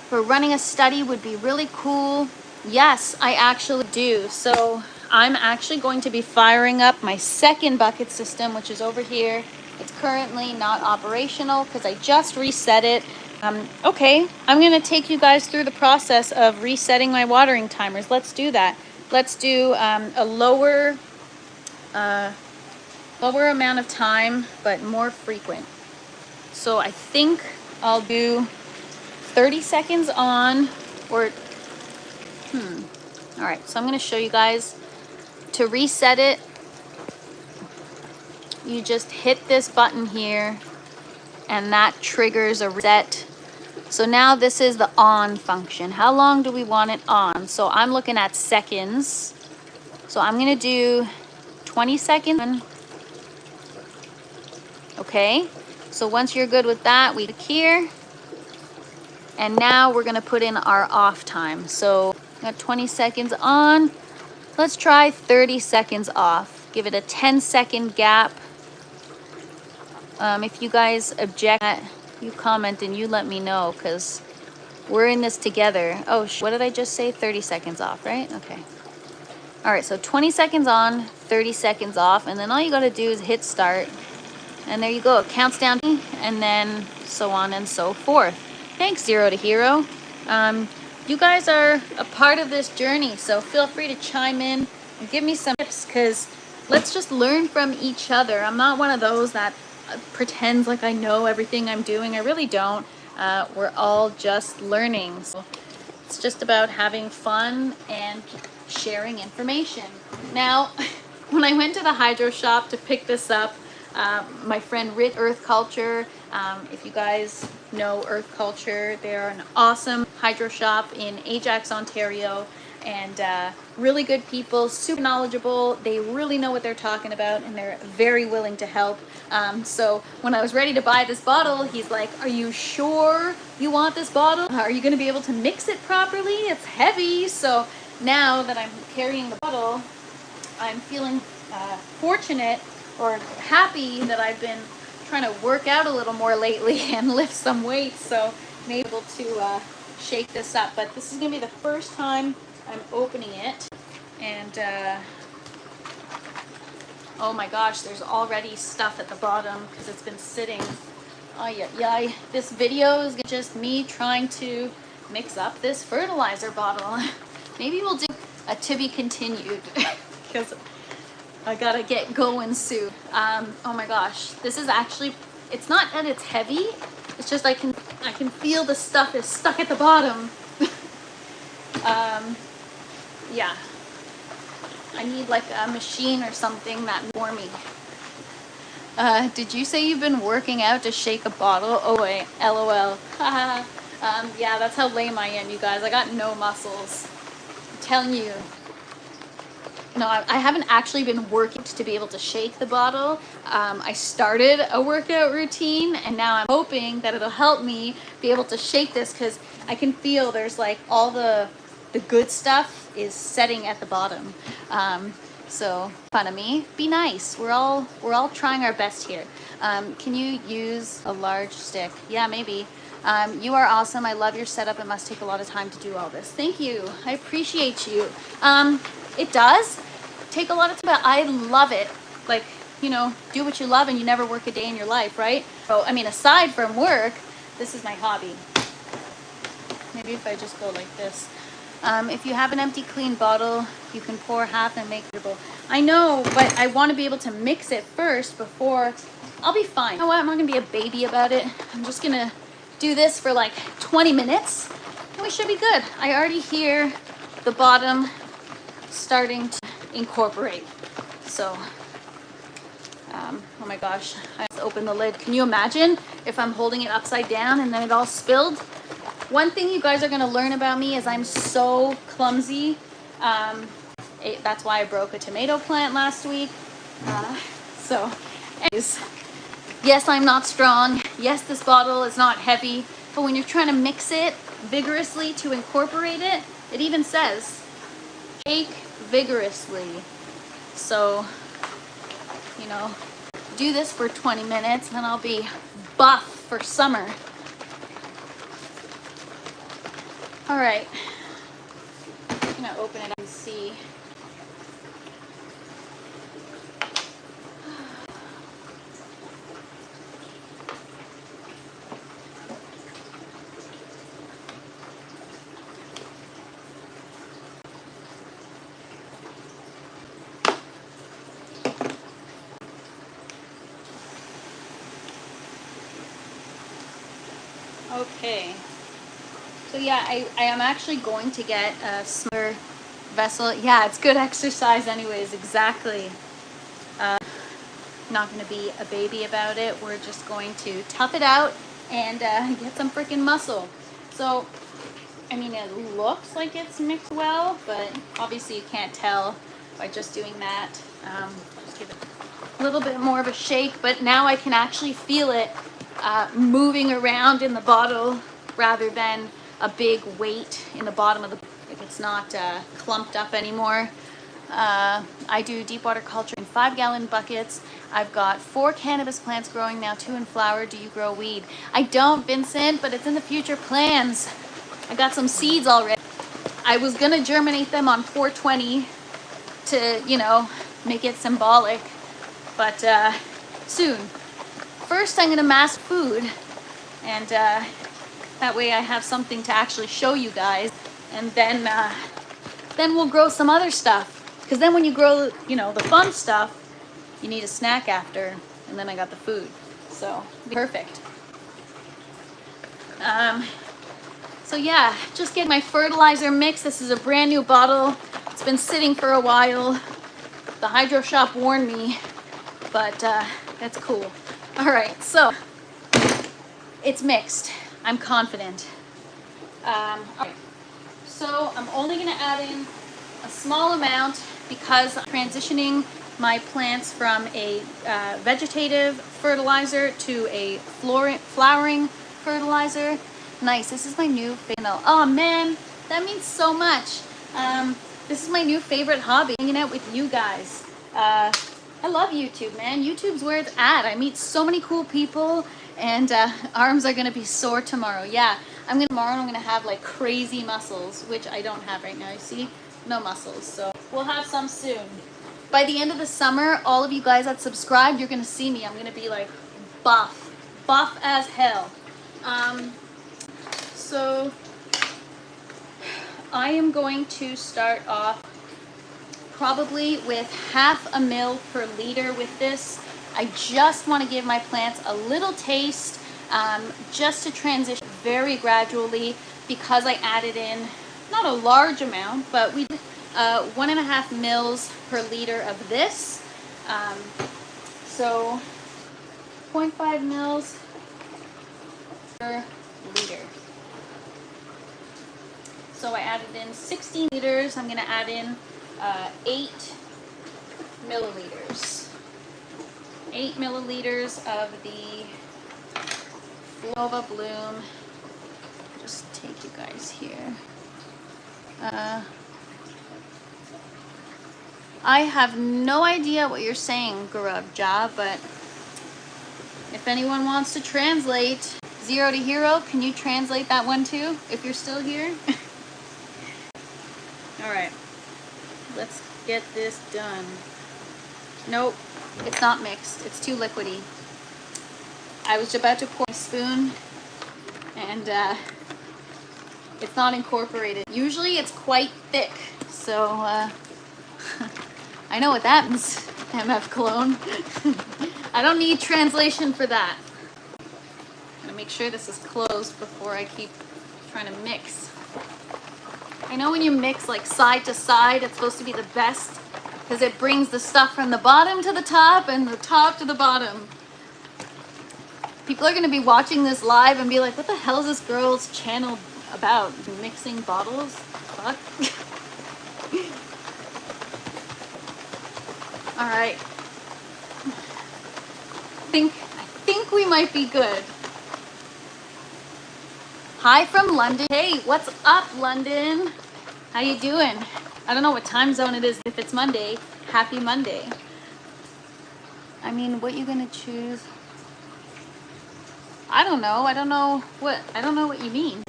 For running a study would be really cool. Yes, I actually do. So I'm actually going to be firing up my second bucket system, which is over here. It's currently not operational because I just reset it. Okay, I'm going to take you guys through the process of resetting my watering timers. Let's do that. Let's do a lower amount of time, but more frequent. So I think I'll do 30 seconds on, or all right, so I'm going to show you guys. To reset it, you just hit this button here, and that triggers a reset. So now this is the on function. How long do we want it on? So I'm looking at seconds. So I'm going to do 20 seconds. Okay, so once you're good with that, we click here. And now we're going to put in our off time. So got 20 seconds on. Let's try 30 seconds off. Give it a 10-second gap. If you guys object, you comment and you let me know, because we're in this together. Oh, what did I just say? 30 seconds off, right? Okay. All right, so 20 seconds on, 30 seconds off, and then all you got to do is hit start. And there you go. It counts down, and then so on and so forth. Thanks, Zero to Hero. You guys are a part of this journey, so feel free to chime in and give me some tips, because let's just learn from each other. I'm not one of those that pretends like I know everything I'm doing. I really don't. We're all just learning. So it's just about having fun and sharing information. Now, when I went to the hydro shop to pick this up, my friend Rit Earth Culture, if you guys know Earth Culture, they're an awesome hydro shop in Ajax, Ontario, and really good people, super knowledgeable. They really know what they're talking about, and they're very willing to help. So when I was ready to buy this bottle, he's like, "Are you sure you want this bottle? Are you going to be able to mix it properly? It's heavy." So now that I'm carrying the bottle, I'm feeling fortunate or happy that I've been trying to work out a little more lately and lift some weights, so I'm able to shake this up. But this is going to be the first time I'm opening it, and oh my gosh, there's already stuff at the bottom because it's been sitting. Yeah. This video is just me trying to mix up this fertilizer bottle. Maybe we'll do a to be continued because I gotta get going soon. Oh my gosh, this is actually, it's not that it's heavy, it's just I can feel the stuff is stuck at the bottom. Yeah, I need like a machine or something that for me. Did you say you've been working out to shake a bottle? Oh wait, LOL. Yeah, that's how lame I am, you guys. I got no muscles. I'm telling you. No, I haven't actually been working to be able to shake the bottle. I started a workout routine, and now I'm hoping that it'll help me be able to shake this, because I can feel there's like all the good stuff is setting at the bottom. So fun of me. Be nice. We're all trying our best here. Can you use a large stick? Yeah, maybe. You are awesome. I love your setup. It must take a lot of time to do all this. Thank you. I appreciate you. It does take a lot of time, but I love it. Like, you know, do what you love and you never work a day in your life, right? So, I mean, aside from work, this is my hobby. Maybe if I just go like this. If you have an empty clean bottle, you can pour half and make it. I know, but I want to be able to mix it first before. I'll be fine. You know what? I'm not going to be a baby about it. I'm just going to do this for like 20 minutes and we should be good. I already hear the bottom starting to incorporate. So my gosh, I just opened the lid. Can you imagine if I'm holding it upside down and then it all spilled? One thing you guys are gonna learn about me is I'm so clumsy. That's why I broke a tomato plant last week. So anyways, yes, I'm not strong. Yes, this bottle is not heavy, but when you're trying to mix it vigorously to incorporate it, it even says, shake vigorously. So, you know, do this for 20 minutes and I'll be buff for summer. All right, I'm gonna open it up and see. Okay, so yeah, I am actually going to get a smaller vessel. Yeah, it's good exercise anyways, exactly. Not going to be a baby about it. We're just going to tough it out and get some freaking muscle. So, I mean, it looks like it's mixed well, but obviously you can't tell by just doing that. Just give it a little bit more of a shake, but now I can actually feel it moving around in the bottle rather than a big weight in the bottom of the, like it's not clumped up anymore. I do deep water culture in 5-gallon buckets. I've got 4 cannabis plants growing now, 2 in flower. Do you grow weed? I don't, Vincent, but it's in the future plans. I got some seeds already. I was gonna germinate them on 420 to, you know, make it symbolic, but soon. First, I'm gonna mass food, and that way I have something to actually show you guys, and then we'll grow some other stuff. Because then when you grow, you know, the fun stuff, you need a snack after, and then I got the food, so perfect. So yeah, just getting my fertilizer mix. This is a brand new bottle. It's been sitting for a while. The hydro shop warned me, but that's cool. All right, so it's mixed. I'm confident. All right. So I'm only gonna add in a small amount because I'm transitioning my plants from a vegetative fertilizer to a flowering fertilizer. Nice, this is my new favorite. Oh man, that means so much. This is my new favorite hobby, hanging out with you guys. I love YouTube, man. YouTube's where it's at. I meet so many cool people, and arms are gonna be sore tomorrow. Yeah, tomorrow I'm gonna have like crazy muscles, which I don't have right now, you see? No muscles, so we'll have some soon. By the end of the summer, all of you guys that subscribed, you're gonna see me. I'm gonna be like buff as hell. So I am going to start off probably with 1/2 ml per liter with this. I just want to give my plants a little taste, just to transition very gradually, because I added in not a large amount, but we did 1.5 mils per liter of this. So 0.5 mils per liter. So I added in 16 liters. I'm going to add in 8 milliliters. 8 milliliters of the Flova Bloom. Just take you guys here. I have no idea what you're saying, Guruvja, but if anyone wants to translate 0 to hero, can you translate that one too, if you're still here? All right, let's get this done. Nope, it's not mixed. It's too liquidy. I was about to pour a spoon, and it's not incorporated. Usually it's quite thick, so I know what that means, MF clone. I don't need translation for that. I'm gonna make sure this is closed before I keep trying to mix. I know when you mix like side to side, it's supposed to be the best because it brings the stuff from the bottom to the top and the top to the bottom. People are going to be watching this live and be like, what the hell is this girl's channel about? Mixing bottles? Fuck. All right. I think we might be good. Hi from London. Hey, what's up, London? How you doing? I don't know what time zone it is. If it's Monday, happy Monday. I mean, what you gonna choose? I don't know. I don't know what you mean.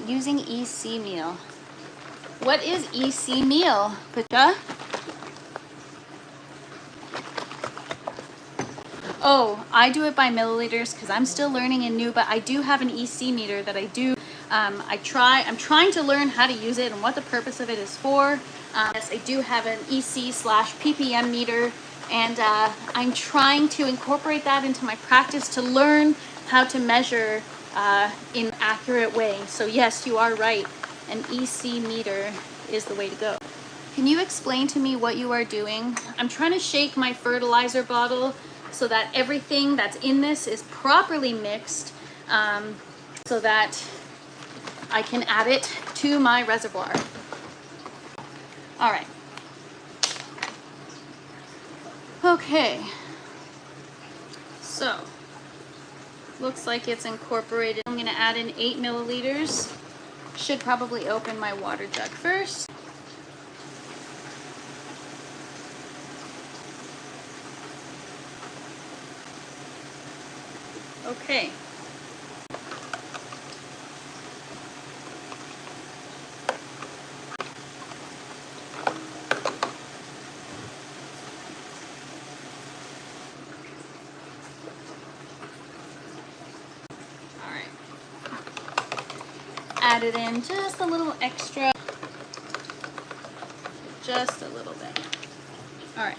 Using EC meal. What is EC meal, Pacha? Oh, I do it by milliliters because I'm still learning and new, but I do have an EC meter that I do. I'm trying to learn how to use it and what the purpose of it is for. Yes, I do have an EC/ppm meter, and I'm trying to incorporate that into my practice to learn how to measure in an accurate way. So yes, you are right. An EC meter is the way to go. Can you explain to me what you are doing? I'm trying to shake my fertilizer bottle so that everything that's in this is properly mixed, so that I can add it to my reservoir. All right. Okay. So, looks like it's incorporated. I'm gonna add in 8 milliliters. Should probably open my water jug first. Okay. All right. Added in just a little extra. Just a little bit. All right.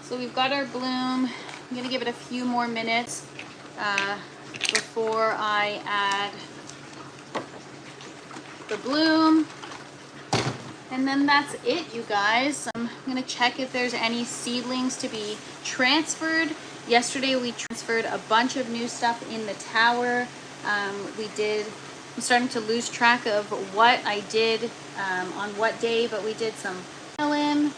So we've got our bloom. I'm gonna give it a few more minutes before I add the bloom. And then that's it, you guys. I'm gonna check if there's any seedlings to be transferred. Yesterday we transferred a bunch of new stuff in the tower. I'm starting to lose track of what I did on what day, but we did some melon.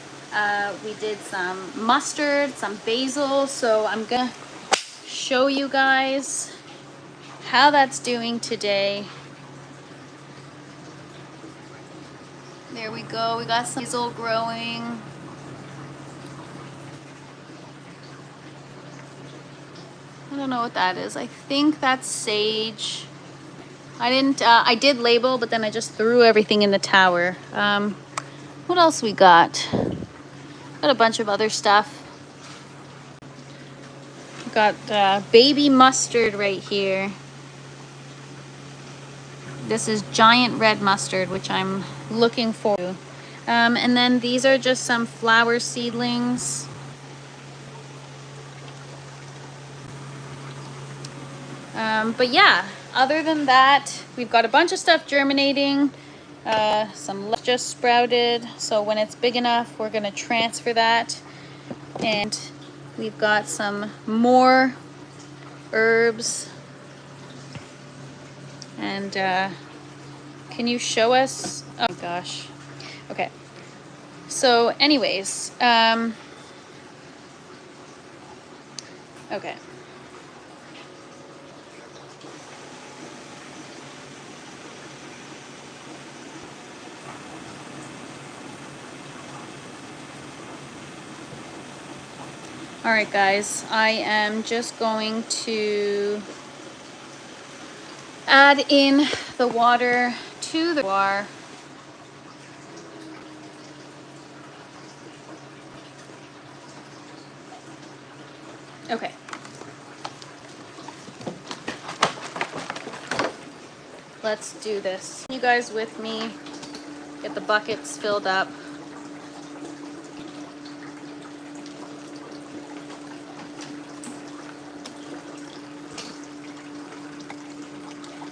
We did some mustard, some basil, so I'm gonna show you guys how that's doing today. There we go, we got some basil growing. I don't know what that is. I think that's sage. I did label, but then I just threw everything in the tower. What else we got? Got a bunch of other stuff. Got baby mustard right here. This is giant red mustard, which I'm looking for. And then these are just some flower seedlings. But yeah, other than that, we've got a bunch of stuff germinating. Some just sprouted, so when it's big enough we're gonna transfer that. And we've got some more herbs. And can you show us? Oh gosh. Okay, so anyways, okay. All right, guys, I am just going to add in the water to the reservoir. Okay. Let's do this. You guys with me? Get the buckets filled up.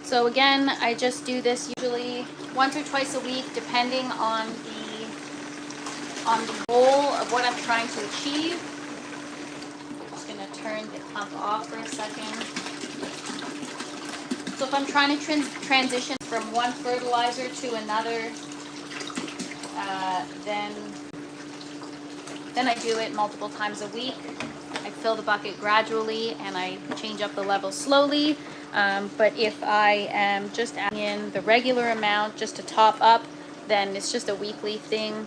So again, I just do this usually once or twice a week, depending on on the goal of what I'm trying to achieve. I'm just going to turn the pump off for a second. So if I'm trying to transition from one fertilizer to another, then I do it multiple times a week. I fill the bucket gradually and I change up the level slowly. But if I am just adding in the regular amount just to top up, then it's just a weekly thing.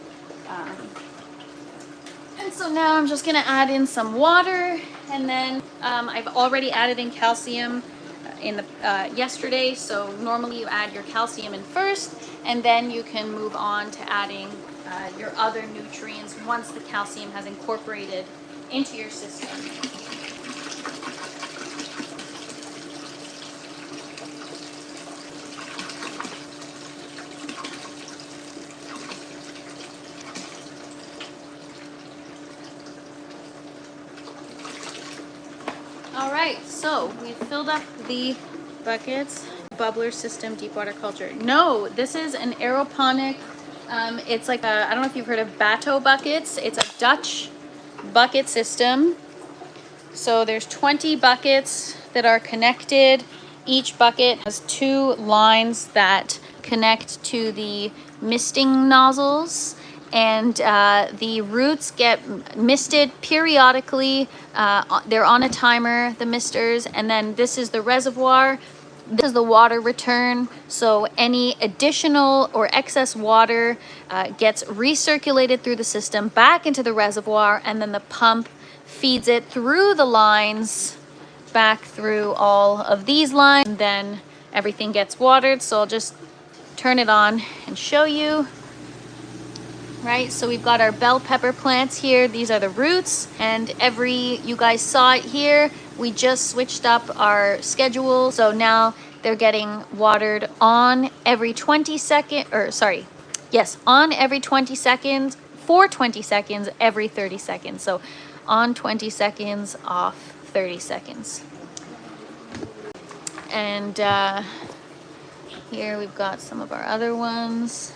And so now I'm just going to add in some water, and then I've already added in calcium in the yesterday. So normally you add your calcium in first, and then you can move on to adding your other nutrients once the calcium has incorporated into your system. All right, so we've filled up the buckets. Bubbler system, deep water culture. No, this is an aeroponic. It's like a, I don't know if you've heard of Bateau buckets. It's a Dutch bucket system. So there's 20 buckets that are connected. Each bucket has 2 lines that connect to the misting nozzles, and the roots get misted periodically. They're on a timer, the misters, and then this is the reservoir. This is the water return, so any additional or excess water gets recirculated through the system back into the reservoir, and then the pump feeds it through the lines back through all of these lines, and then everything gets watered. So I'll just turn it on and show you. Right, so we've got our bell pepper plants here. These are the roots, and you guys saw it here. We just switched up our schedule, so now they're getting watered on every 20 seconds, on every 20 seconds, for 20 seconds, every 30 seconds. So on 20 seconds, off 30 seconds. And here we've got some of our other ones.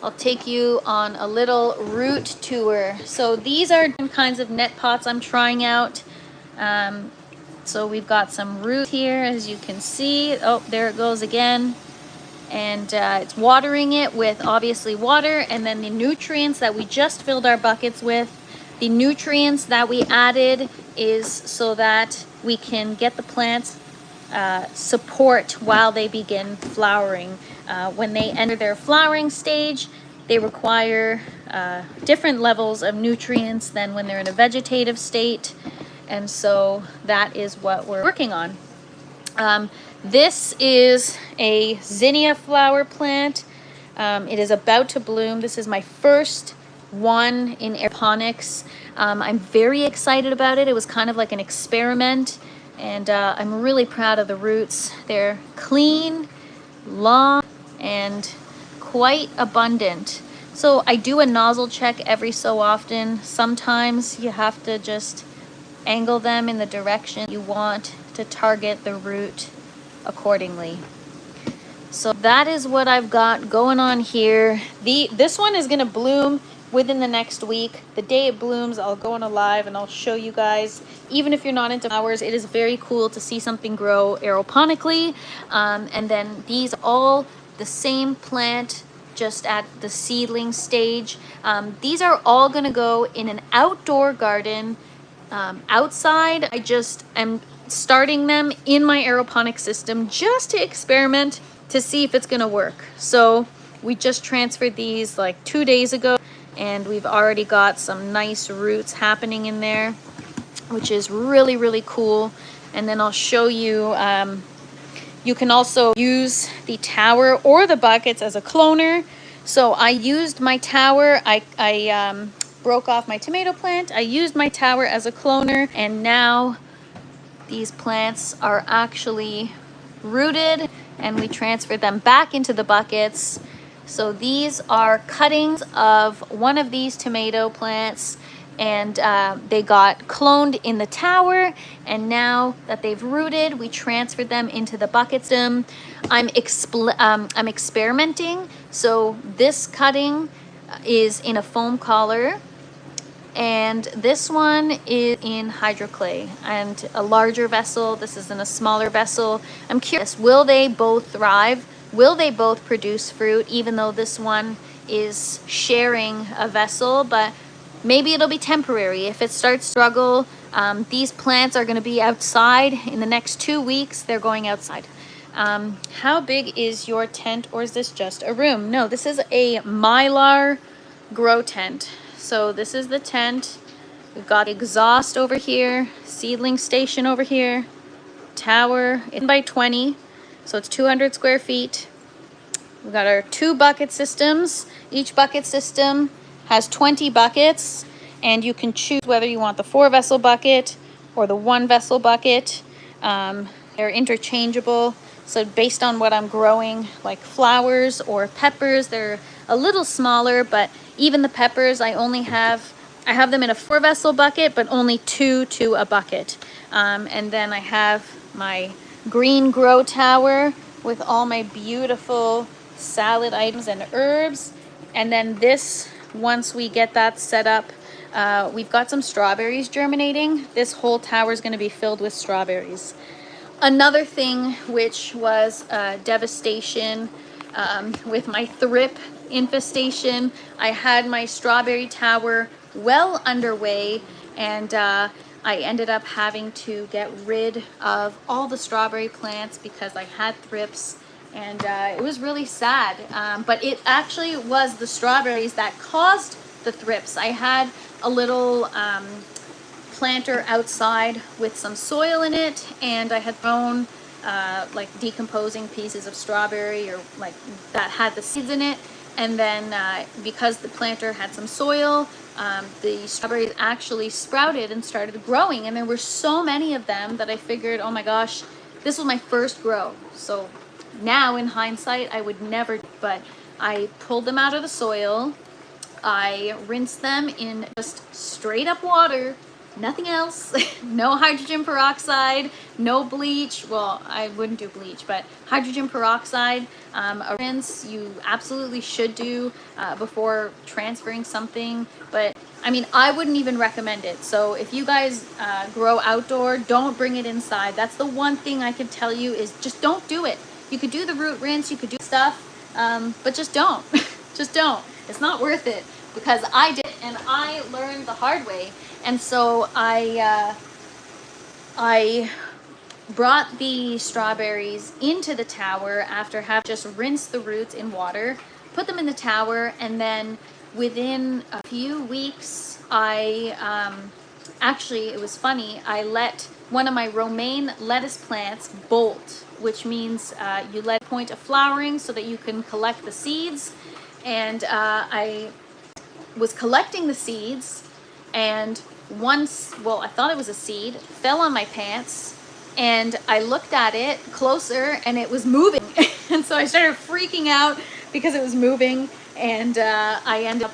I'll take you on a little root tour. So these are different kinds of net pots I'm trying out. So we've got some root here, as you can see. Oh, there it goes again. And it's watering it with obviously water, and then the nutrients that we just filled our buckets with. The nutrients that we added is so that we can get the plants support while they begin flowering. When they enter their flowering stage, they require different levels of nutrients than when they're in a vegetative state, and so that is what we're working on. This is a zinnia flower plant. It is about to bloom. This is my first one in aeroponics. I'm very excited about it. It was kind of like an experiment, and I'm really proud of the roots. They're clean, long, and quite abundant. So I do a nozzle check every so often. Sometimes you have to just angle them in the direction you want to target the root accordingly. So that is what I've got going on here. This one is going to bloom within the next week. The day it blooms, I'll go on a live and I'll show you guys. Even if you're not into flowers, it is very cool to see something grow aeroponically. And then these are all the same plant, just at the seedling stage. These are all going to go in an outdoor garden. Outside, I just am starting them in my aeroponic system just to experiment to see if it's going to work. So we just transferred these like 2 days ago, and we've already got some nice roots happening in there, which is really, really cool. And then I'll show you, you can also use the tower or the buckets as a cloner. So I used my tower, I broke off my tomato plant, I used my tower as a cloner, and now these plants are actually rooted, and we transferred them back into the buckets. So these are cuttings of one of these tomato plants, and they got cloned in the tower, and now that they've rooted, we transferred them into the bucket system. I'm experimenting, so this cutting is in a foam collar, and this one is in hydroclay and a larger vessel. This is in a smaller vessel. I'm curious, will they both thrive? Will they both produce fruit, even though this one is sharing a vessel? But maybe it'll be temporary. If it starts to struggle, these plants are going to be outside in the next 2 weeks. They're going outside. How big is your tent, or is this just a room? No, this is a Mylar grow tent. So this is the tent. We've got exhaust over here, seedling station over here, tower, 10 by 20, so it's 200 square feet. We've got our 2 bucket systems. Each bucket system has 20 buckets, and you can choose whether you want the 4-vessel bucket or the 1-vessel bucket. They're interchangeable. So based on what I'm growing, like flowers or peppers, they're a little smaller, but even the peppers, I have them in a 4-vessel bucket, but only 2 to a bucket. And then I have my green grow tower with all my beautiful salad items and herbs. And then this, once we get that set up, we've got some strawberries germinating. This whole tower is going to be filled with strawberries. Another thing which was devastation with my thrip infestation, I had my strawberry tower well underway, and I ended up having to get rid of all the strawberry plants because I had thrips, and it was really sad. But it actually was the strawberries that caused the thrips. I had a little planter outside with some soil in it, and I had thrown like decomposing pieces of strawberry or like that had the seeds in it, and then because the planter had some soil, the strawberries actually sprouted and started growing, and there were so many of them that I figured, oh my gosh, this was my first grow. So now in hindsight I would never, but I pulled them out of the soil, I rinsed them in just straight up water, nothing else, no hydrogen peroxide, no bleach. Well, I wouldn't do bleach, but hydrogen peroxide, a rinse you absolutely should do before transferring something. But I mean, I wouldn't even recommend it. So if you guys grow outdoor, don't bring it inside. That's the one thing I can tell you, is just don't do it. You could do the root rinse, you could do stuff, but just don't. Just don't. It's not worth it, because I did, and I learned the hard way. And so I brought the strawberries into the tower after having just rinsed the roots in water, put them in the tower, and then within a few weeks, actually, it was funny, I let one of my romaine lettuce plants bolt, which means you let it point of flowering so that you can collect the seeds. And I was collecting the seeds, and once, well, I thought it was a seed, fell on my pants, and I looked at it closer and it was moving. And so I started freaking out because it was moving, and I ended up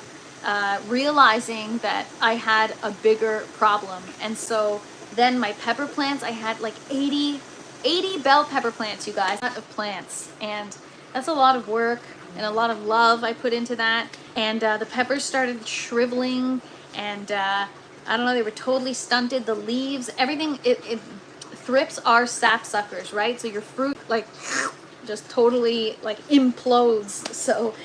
realizing that I had a bigger problem. And so then my pepper plants, I had like 80 bell pepper plants, you guys, of plants, and that's a lot of work and a lot of love I put into that. And the peppers started shriveling, and I don't know, they were totally stunted. The leaves, everything, thrips are sap suckers, right? So your fruit like just totally like implodes. So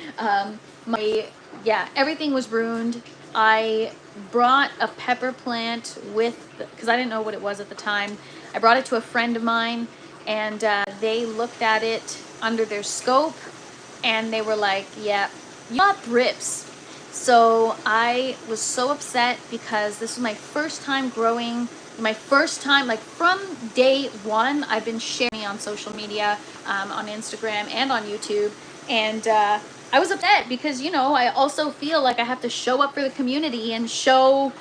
everything was ruined. I brought a pepper plant with, because I didn't know what it was at the time. I brought it to a friend of mine, and they looked at it under their scope, and they were like, yeah, you got thrips. So I was so upset because this was my first time growing, my first time, like from day one, I've been sharing on social media, on Instagram and on YouTube. And I was upset because, you know, I also feel like I have to show up for the community and show,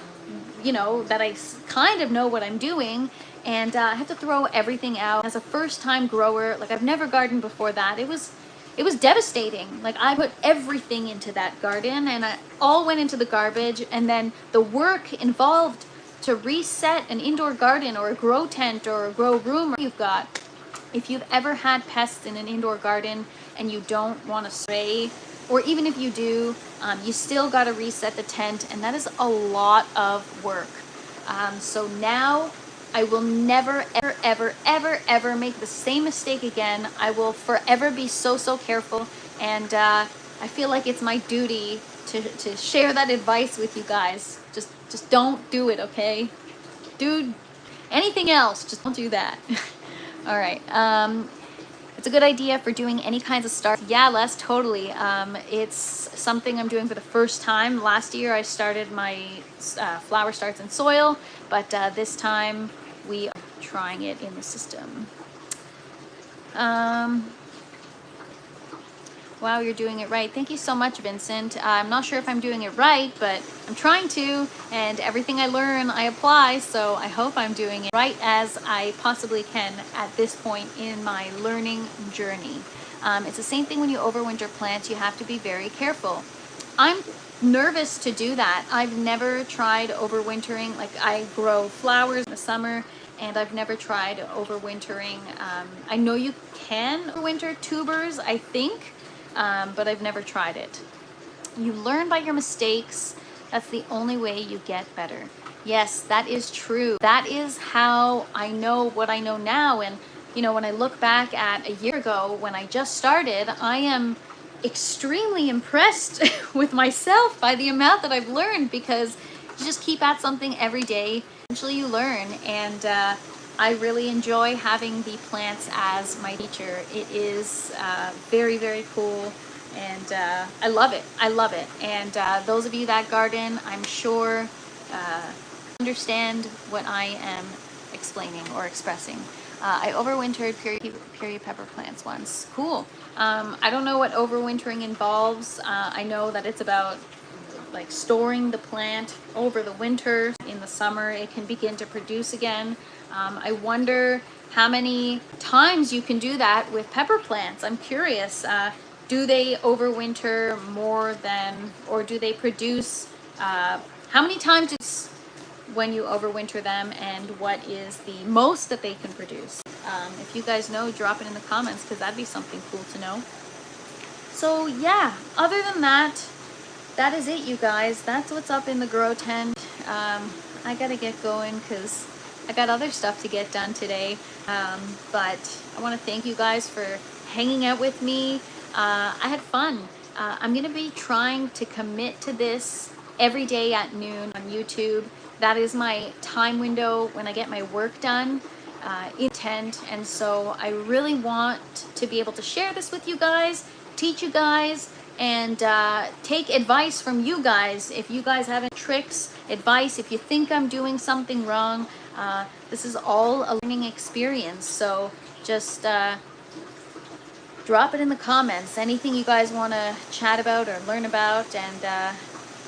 you know, that I kind of know what I'm doing. And I have to throw everything out. As a first time grower, like I've never gardened before that, it was devastating. Like I put everything into that garden, and it all went into the garbage. And then the work involved to reset an indoor garden or a grow tent or a grow room you've got. If you've ever had pests in an indoor garden and you don't want to spray or even if you do, you still got to reset the tent, and that is a lot of work. So now I will never, ever, ever, ever, ever make the same mistake again. I will forever be so, so careful, and I feel like it's my duty to share that advice with you guys. Just don't do it, okay? Dude, anything else, just don't do that. All right. It's a good idea for doing any kinds of starts. Yeah, Les, totally. It's something I'm doing for the first time. Last year I started my flower starts in soil, but this time we are trying it in the system. Wow, you're doing it right. Thank you so much, Vincent. I'm not sure if I'm doing it right, but I'm trying to, and everything I learn, I apply, so I hope I'm doing it right as I possibly can at this point in my learning journey. It's the same thing when you overwinter plants. You have to be very careful. I'm nervous to do that. I've never tried overwintering. Like, I grow flowers in the summer, and I've never tried overwintering. I know you can overwinter tubers, I think, but I've never tried it. You learn by your mistakes. That's the only way you get better. Yes, that is true. That is how I know what I know now. And, you know, when I look back at a year ago when I just started, I am extremely impressed with myself by the amount that I've learned, because you just keep at something every day. Eventually you learn, and I really enjoy having the plants as my teacher. It is very, very cool, and I love it. I love it. And those of you that garden, I'm sure understand what I am explaining or expressing. I overwintered peri pepper plants once. Cool. I don't know what overwintering involves. I know that it's about like storing the plant over the winter. In the summer it can begin to produce again. I wonder how many times you can do that with pepper plants. I'm curious. Do they overwinter more than, or do they produce, how many times when you overwinter them, and what is the most that they can produce? If you guys know, drop it in the comments, because that'd be something cool to know. So yeah, other than that, that is it, you guys. That's what's up in the grow tent. I gotta get going because I got other stuff to get done today. But I want to thank you guys for hanging out with me. I had fun. I'm gonna be trying to commit to this every day at noon on YouTube. That is my time window when I get my work done in tent, and so I really want to be able to share this with you guys, teach you guys, and take advice from you guys. If you guys have any tricks, advice, if you think I'm doing something wrong, this is all a learning experience. So just drop it in the comments, anything you guys want to chat about or learn about, and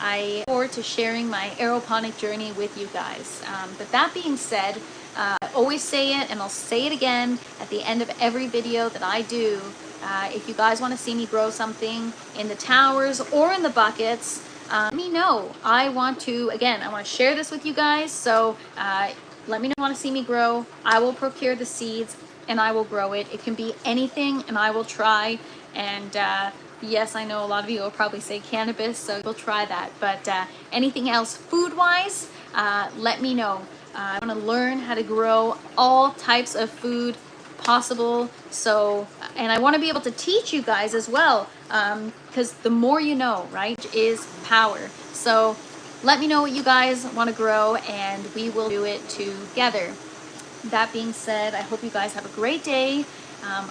I look forward to sharing my aeroponic journey with you guys. But that being said, I always say it, and I'll say it again at the end of every video that I do. If you guys want to see me grow something in the towers or in the buckets, let me know. I want to share this with you guys. So let me know if you want to see me grow. I will procure the seeds and I will grow it. It can be anything, and I will try. And yes, I know a lot of you will probably say cannabis, so we'll try that. But anything else food-wise, let me know. I want to learn how to grow all types of food possible. So, and I want to be able to teach you guys as well, because the more you know, right, is power. So let me know what you guys want to grow, and we will do it together. That being said, I hope you guys have a great day.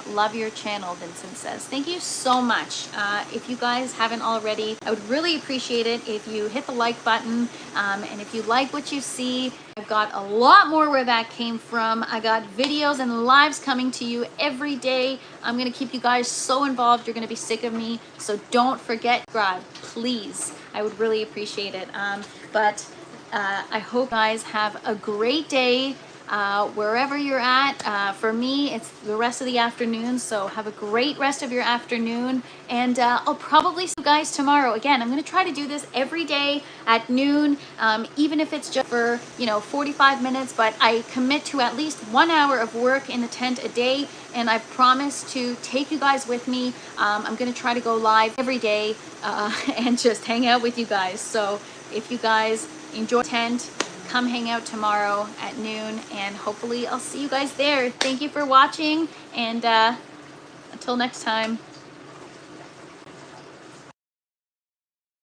Love your channel, Vincent says. Thank you so much. If you guys haven't already, I would really appreciate it if you hit the like button. And if you like what you see, I've got a lot more where that came from. I got videos and lives coming to you every day. I'm going to keep you guys so involved. You're going to be sick of me. So don't forget, subscribe, please. I would really appreciate it. But I hope you guys have a great day. wherever you're at. For me, it's the rest of the afternoon, so have a great rest of your afternoon, and I'll probably see you guys tomorrow. Again, I'm going to try to do this every day at noon, even if it's just for 45 minutes, but I commit to at least 1 hour of work in the tent a day, and I've promised to take you guys with me. I'm going to try to go live every day and just hang out with you guys. So if you guys enjoy the tent, come hang out tomorrow at noon, and hopefully I'll see you guys there. Thank you for watching, and until next time.